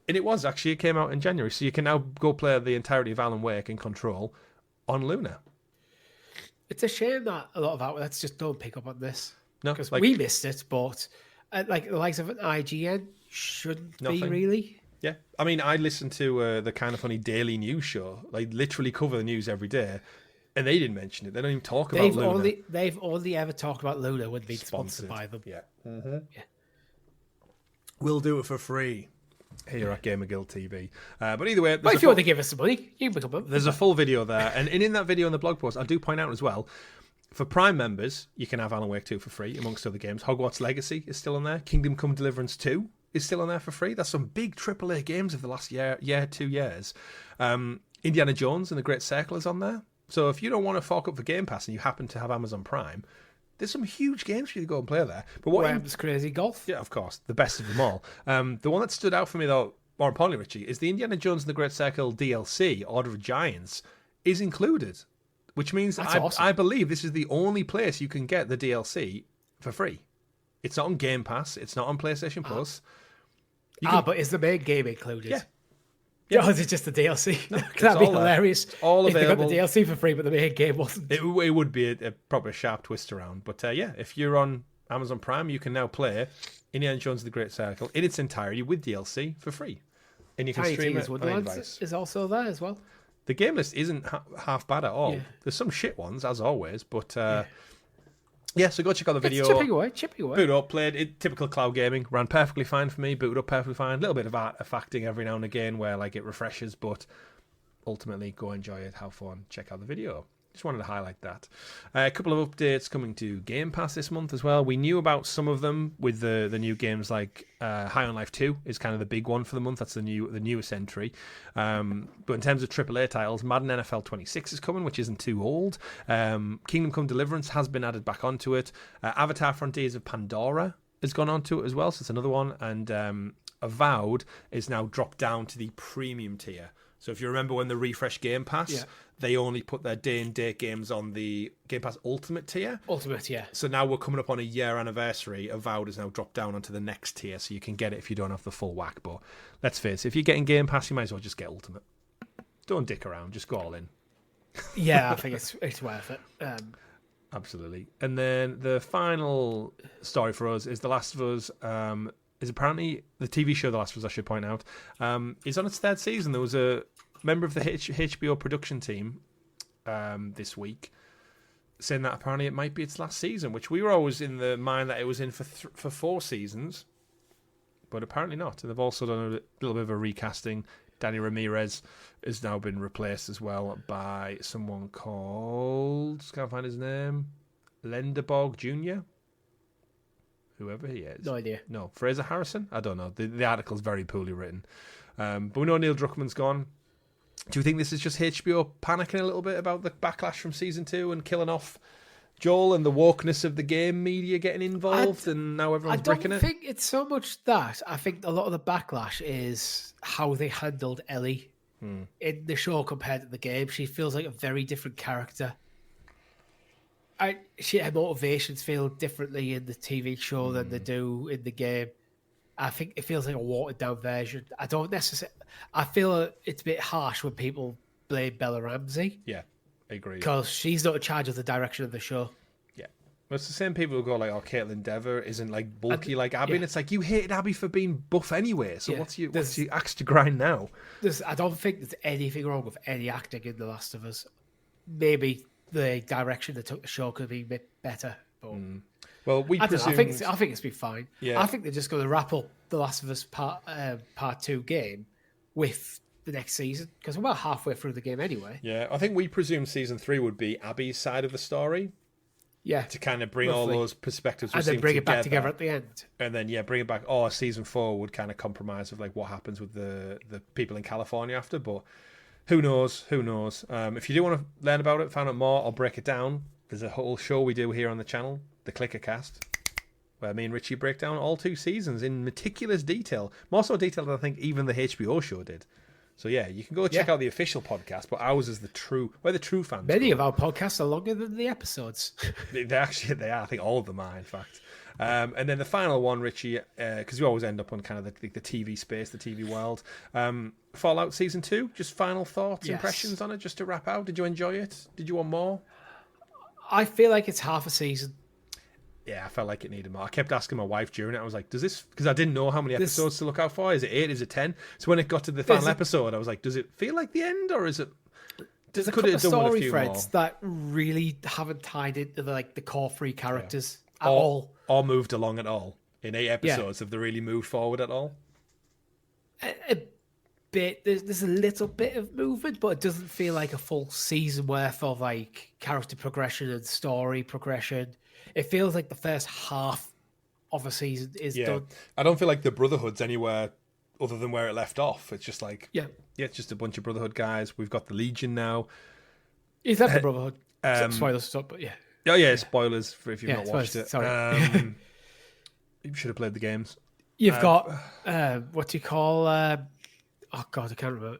And it came out in January. So you can now go play the entirety of Alan Wake in Control on Luna. It's a shame that a lot of outlets just don't pick up on this. No, because we missed it, but like the likes of an IGN shouldn't be really. Yeah, I mean, I listen to the Kind of Funny daily news show. Like, literally cover the news every day, and they didn't mention it. They don't even talk about Luna. They've only ever talked about Luna when being sponsored by them. Yeah. Mm-hmm. Yeah. We'll do it for free here at GamerGuildTV. But either way, if you want to give us some money, you can become a there's a full video there, and in that video on the blog post, I do point out as well. For Prime members, you can have Alan Wake 2 for free, amongst other games. Hogwarts Legacy is still on there. Kingdom Come Deliverance 2 is still on there for free. That's some big AAA games of the last 2 years. Indiana Jones and the Great Circle is on there. So if you don't want to fork up for Game Pass and you happen to have Amazon Prime, there's some huge games for you to go and play there. But Web's Crazy Golf. Yeah, of course. The best of them all. The one that stood out for me, though, more importantly, Richie, is the Indiana Jones and the Great Circle DLC, Order of Giants, is included. Which means awesome. I believe this is the only place you can get the DLC for free. It's not on Game Pass. It's not on PlayStation Plus. But is the main game included? Yeah. Yeah. Or is it just the DLC? No, that'd be hilarious. It's all if available. they got the DLC for free, but the main game wasn't. It would be a proper sharp twist around. But yeah, if you're on Amazon Prime, you can now play Indiana Jones and the Great Circle in its entirety with DLC for free. And you can stream it on any device. Is also there as well. The game list isn't half bad at all. Yeah. There's some shit ones, as always, but yeah, so go check out the video. It's chipping away. Boot up, played it. Typical cloud gaming. Ran perfectly fine for me. Booted up perfectly fine. A little bit of artifacting every now and again where like it refreshes, but ultimately go enjoy it, have fun, check out the video. Just wanted to highlight that. A couple of updates coming to Game Pass this month as well. We knew about some of them with the new games like High on Life 2 is kind of the big one for the month. That's the newest entry. But in terms of AAA titles, Madden NFL 26 is coming, which isn't too old. Kingdom Come Deliverance has been added back onto it. Avatar Frontiers of Pandora has gone onto it as well, so it's another one. And Avowed is now dropped down to the premium tier. So if you remember when the refresh Game Pass, they only put their day-and-date games on the Game Pass Ultimate tier. Ultimate, yeah. So now we're coming up on a year anniversary. Avowed has now dropped down onto the next tier, so you can get it if you don't have the full whack. But let's face it, if you're getting Game Pass, you might as well just get Ultimate. Don't dick around, just go all in. Yeah, I think it's worth it. Absolutely. And then the final story for us is The Last of Us. Is apparently the TV show The Last of Us, I should point out, is on its third season. There was a member of the HBO production team this week saying that apparently it might be its last season, which we were always in the mind that it was in for 4 seasons, but apparently not. And they've also done a little bit of a recasting. Danny Ramirez has now been replaced as well by someone called, can't find his name, Lenderborg Jr., whoever he is. No idea. No, Fraser Harrison? I don't know. The article's very poorly written. But we know Neil Druckmann's gone. Do you think this is just HBO panicking a little bit about the backlash from season 2 and killing off Joel and the wokeness of the game media getting involved and now everyone's bricking it? I don't think it's so much that. I think a lot of the backlash is how they handled Ellie in the show compared to the game. She feels like a very different character. Her motivations feel differently in the TV show than they do in the game. I think it feels like a watered down version. I feel it's a bit harsh when people blame Bella Ramsey. Yeah, I agree. Because she's not in charge of the direction of the show. Yeah. Well, it's the same people who go like, oh, Caitlin Dever isn't like bulky like Abby. And it's like, you hated Abby for being buff anyway. So what's your axe to grind now? I don't think there's anything wrong with any acting in The Last of Us. Maybe the direction they took the show could be a bit better, But Well, we I don't know. presumed... I think it's been fine. Yeah. I think they're just going to wrap up The Last of Us Part 2 game with the next season, because we're about halfway through the game anyway. Yeah, I think we presumed season 3 would be Abby's side of the story. Yeah. To kind of bring all those perspectives and then bring it back together at the end. And then, bring it back. Or season 4 would kind of compromise with like what happens with the people in California after. But who knows? Who knows? If you do want to learn about it, find out more, or break it down, there's a whole show we do here on the channel, the Clicker Cast, where me and Richie break down all 2 seasons in meticulous detail. More so detail than I think even the HBO show did. So yeah, you can go check out the official podcast, but ours is the true fans. Many of our podcasts are longer than the episodes. They are. I think all of them are, in fact. And then the final one, Richie, because we always end up on kind of the TV space, the TV world. Fallout Season 2, just final thoughts, impressions on it, just to wrap out. Did you enjoy it? Did you want more? I feel like it's half a season. Yeah, I felt like it needed more. I kept asking my wife during it. I was like, does this... Because I didn't know how many episodes to look out for. Is it 8? Is it 10? So when it got to the final episode, I was like, does it feel like the end, or is it... There's a couple of story threads that really haven't tied into the core 3 characters at all. Or moved along at all. In 8 episodes, have they really moved forward at all? A bit. There's a little bit of movement, but it doesn't feel like a full season worth of character progression and story progression. It feels like the first half of a season is done. I don't feel like the Brotherhood's anywhere other than where it left off. It's just like... Yeah, it's just a bunch of Brotherhood guys. We've got the Legion now. Is that the Brotherhood? Spoilers stuff, but yeah. Oh, yeah, spoilers for if you've not watched it. Sorry. You should have played the games. You've got... what do you call... oh, God, I can't remember.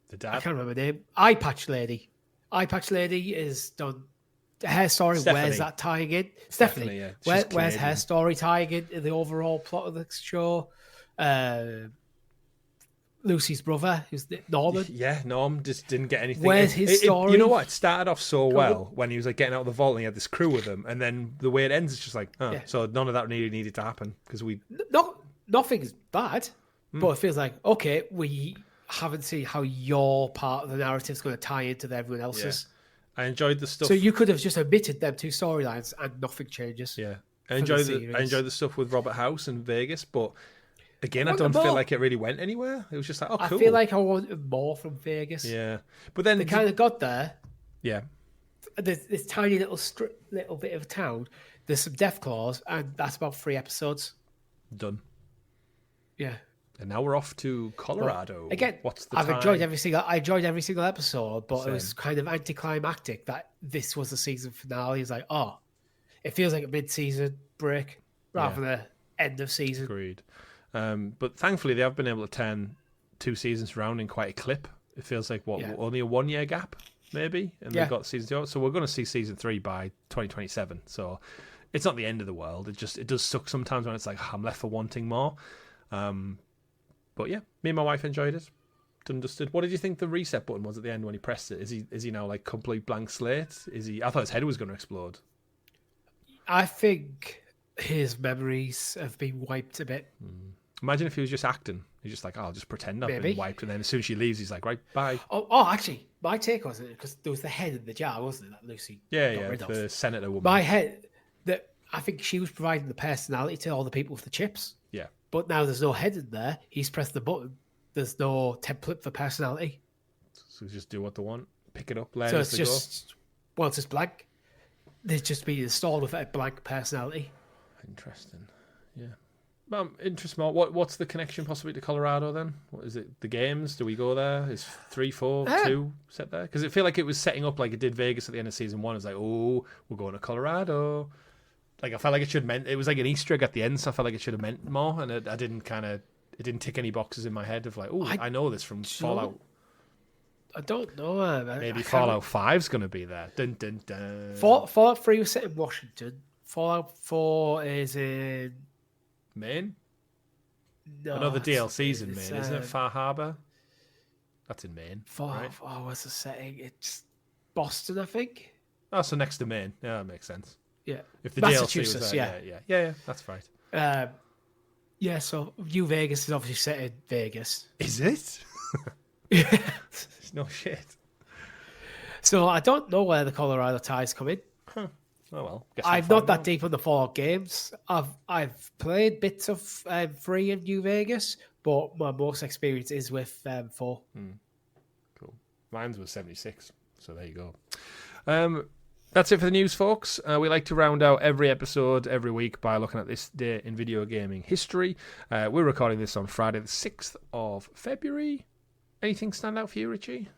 The dad? I can't remember the name. Eye Patch Lady. Eye Patch Lady is done... Her story, Stephanie. Where's that tying in? Stephanie, yeah. Where's her story tying in the overall plot of the show? Lucy's brother, who's Norman. Yeah, Norm just didn't get anything. Where's his story? You know what? It started off so well when he was getting out of the vault and he had this crew with him, and then the way it ends, it's just like, so none of that really needed to happen because we... Nothing's bad, but it feels like, okay, we haven't seen how your part of the narrative is going to tie into everyone else's. Yeah. I enjoyed the stuff. So you could have just omitted them 2 storylines and nothing changes. Yeah, I enjoyed the stuff with Robert House and Vegas, but again, I don't feel like it really went anywhere. It was just like, oh, cool. I feel like I wanted more from Vegas. Yeah, but then they kind of got there. Yeah, there's this tiny little bit of a town. There's some death claws, and that's about 3 episodes. Done. Yeah. And now we're off to Colorado. But again, I enjoyed every single episode, but it was kind of anticlimactic that this was the season finale. It's like, oh, it feels like a mid-season break rather than an end of season. Agreed. But thankfully, they have been able to turn 2 seasons around in quite a clip. It feels like only a 1-year gap, maybe, and they've got season 2. So we're going to see season 3 by 2027. So it's not the end of the world. It does suck sometimes when it's like I'm left for wanting more. But yeah, me and my wife enjoyed it. Understood. What did you think the reset button was at the end when he pressed it? Is he now like complete blank slate? I thought his head was going to explode. I think his memories have been wiped a bit. Imagine if he was just acting. He's just like, I'll just pretend I've been wiped, and then as soon as she leaves, he's like, right, bye. Oh, actually, my take was it because there was the head in the jar, wasn't it? That Lucy got rid of. The senator woman. My head, that I think she was providing the personality to all the people with the chips. Yeah. But now there's no head in there. He's pressed the button. There's no template for personality. So just do what they want. Pick it up, learn so as it's they just, go. Well, it's just blank. They've just been installed with a blank personality. Interesting. Yeah. Interesting. What's the connection possibly to Colorado then? What is it? The games? Do we go there? Is 3, 4, 2 set there? Because it feel like it was setting up like it did Vegas at the end of season 1. It's like, oh, we're going to Colorado. Like I felt like it was like an Easter egg at the end, so I felt like it should have meant more, and it didn't tick any boxes in my head of like, oh, I know this from Fallout. I don't know. Maybe Fallout 5's going to be there. Dun, dun, dun. Fallout 3 was set in Washington. Fallout 4 is in Maine. No, another DLC's in Maine, isn't it? Far Harbor. That's in Maine. Right? What's the setting? It's Boston, I think. Oh, so next to Maine. Yeah, that makes sense. Yeah, if the DLC was there, yeah, that's right. Yeah, so New Vegas is obviously set in Vegas. Is it? Yeah. No shit. So I don't know where the Colorado ties come in. Huh. Oh well. I'm not that deep on the Fallout games. I've played bits of 3 in New Vegas, but my most experience is with 4. Cool. Mine was 76, so there you go. That's it for the news, folks. We like to round out every episode every week by looking at this day in video gaming history. We're recording this on Friday the 6th of February. Anything stand out for you, Richie?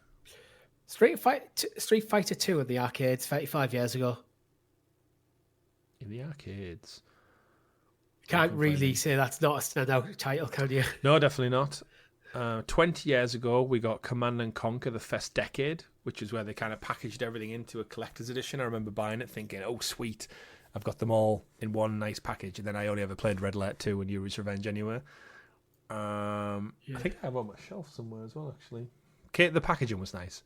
Street Fighter 2 in the arcades 35 years ago. In the arcades. Can't really say that's not a standout title, can you? No, definitely not. 20 years ago, we got Command & Conquer The First Decade, which is where they kind of packaged everything into a collector's edition. I remember buying it thinking, oh, sweet, I've got them all in one nice package. And then I only ever played Red Alert 2 and Yuri's Revenge anyway. I think I have on my shelf somewhere as well, actually. Okay, the packaging was nice.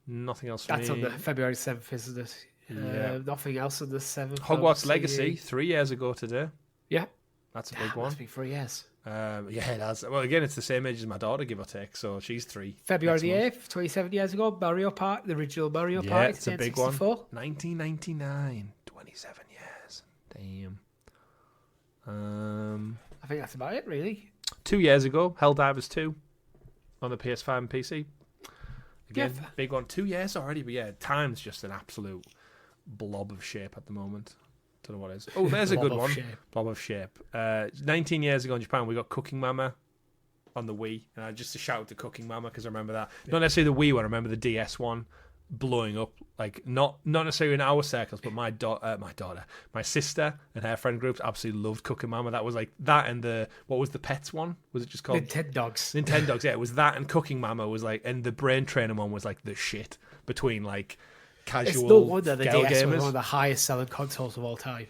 Nothing else for me. That's on the February 7th, isn't it? Yeah. Nothing else on the 7th. Hogwarts Legacy, 3 years ago today. Yeah. That's a big one. That's been 3 years. Yeah, it has. Well, again, it's the same age as my daughter, give or take, so she's 3. February the 8th, 27 years ago, Mario Party, the original Mario Party. Yeah, it's a big one. 1964. 1999. 27 years. Damn. I think that's about it, really. 2 years ago, Helldivers 2 on the PS5 and PC. Again, big one. 2 years already, but yeah, time's just an absolute blob of shape at the moment. Don't know what it is. Oh, there's a good one. Blob of shape. 19 years ago in Japan, we got Cooking Mama on the Wii. And just a shout out to Cooking Mama because I remember that. Yeah. Not necessarily the Wii one, I remember the DS one blowing up. Like, not necessarily in our circles, but my sister and her friend groups absolutely loved Cooking Mama. That was like that and what was the Pets one? Was it just called? Nintendogs. Nintendogs, yeah. It was that and Cooking Mama was like, and the Brain Trainer one was like the shit between like casual. It's no wonder the DS gamers. was one of the highest selling consoles of all time.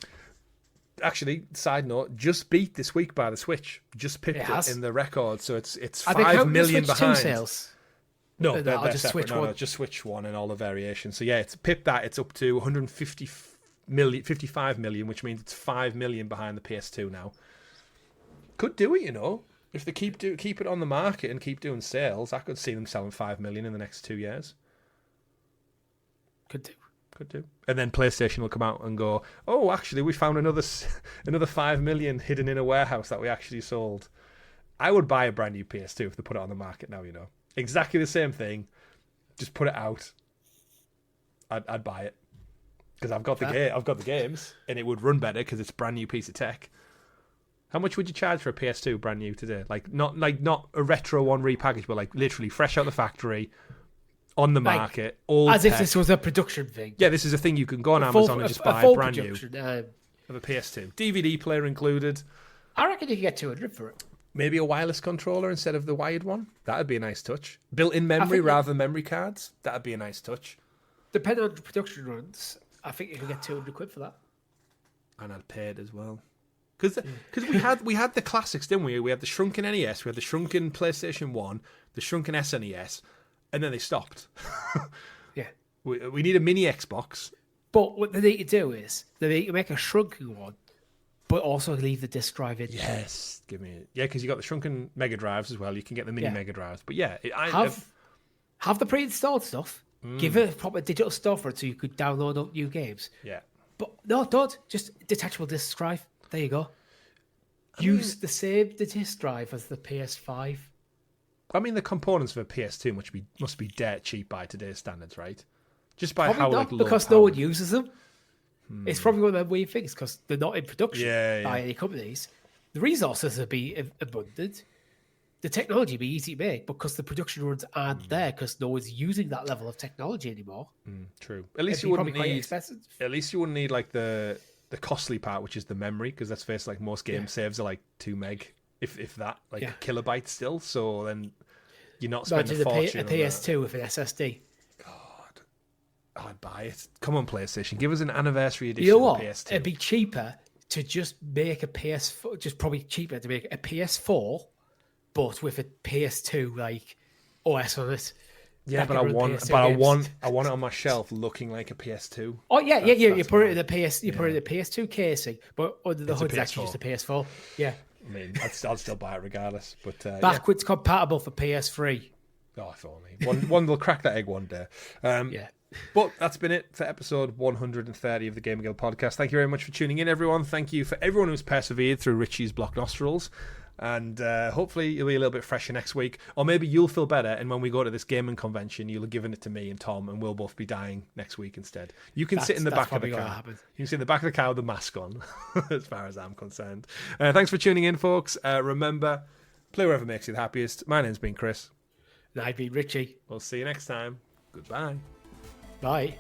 Actually, side note, just beat this week by the Switch. Just picked it in the record, so it's 5 million behind. Sales? No, they're just separate. Switch one. No, just Switch one and all the variations. So yeah, it's pipped that. It's up to 55 million, which means it's 5 million behind the PS2 now. Could do it, if they keep it on the market and keep doing sales. I could see them selling 5 million in the next 2 years. Could do. And then PlayStation will come out and go, oh, actually, we found another 5 million hidden in a warehouse that we actually sold. I would buy a brand new PS2 if they put it on the market now, Exactly the same thing. Just put it out. I'd buy it. Because I've got the games, and it would run better because it's a brand new piece of tech. How much would you charge for a PS2 brand new today? Not a retro one repackaged, but like literally fresh out the factory, on the market, all as tech. if this was a production thing. Yeah, this is a thing you can go on Amazon and just buy brand new of a PS2, DVD player included. I reckon you can get 200 for it. Maybe a wireless controller instead of the wired one. That'd be a nice touch. Built-in memory rather than memory cards. That'd be a nice touch. Depending on the production runs, I think you can get 200 quid for that. And I'd pay it as well. Because we had the classics, didn't we? We had the shrunken NES, we had the shrunken PlayStation 1, the shrunken SNES, and then they stopped. Yeah. We need a mini Xbox. But what they need to do is they need to make a shrunken one, but also leave the disc drive in. Yes, give me it. Yeah, because you got the shrunken Mega Drives as well. You can get the mini Mega Drives. But yeah, have the pre-installed stuff. Give it a proper digital storefront so you could download up new games. Yeah. But no, don't. Just detachable disc drive. There you go. Use the same disc drive as the PS5. I mean, the components for a PS2 must be dirt cheap by today's standards, right? Just by probably how not, low because power. No one uses them. It's probably one of them weird things because they're not in production by any companies. The resources will be abundant. The technology will be easy to make because the production runs aren't there because no one's using that level of technology anymore. True. At least you wouldn't need like the costly part, which is the memory, because let's face it, like most game saves are like 2 meg, if that, like a kilobyte still. So then you're not spending a fortune. A PS2 with an SSD. God, I'd buy it. Come on, PlayStation, give us an anniversary edition. You know what? Of PS2. It'd be cheaper to just make a PS4. Just probably cheaper to make a PS4, but with a PS2 like OS on it. Yeah, but I want it on my shelf looking like a PS2. Oh yeah, you put it in the put it in the PS2 casing, but under the hood's actually just a PS4. Yeah. I mean, I'd still buy it regardless. But backwards compatible for PS3. Oh, if only one will crack that egg one day. But that's been it for episode 130 of the Gamer Guild podcast. Thank you very much for tuning in, everyone. Thank you for everyone who's persevered through Richie's blocked nostrils. And hopefully you'll be a little bit fresher next week. Or maybe you'll feel better, and when we go to this gaming convention, you'll have given it to me and Tom, and we'll both be dying next week instead. You can sit in the back of the car. You can sit in the back of the car with the mask on, as far as I'm concerned. Thanks for tuning in, folks. Remember, play wherever makes you the happiest. My name's been Chris. And I've been Richie. We'll see you next time. Goodbye. Bye.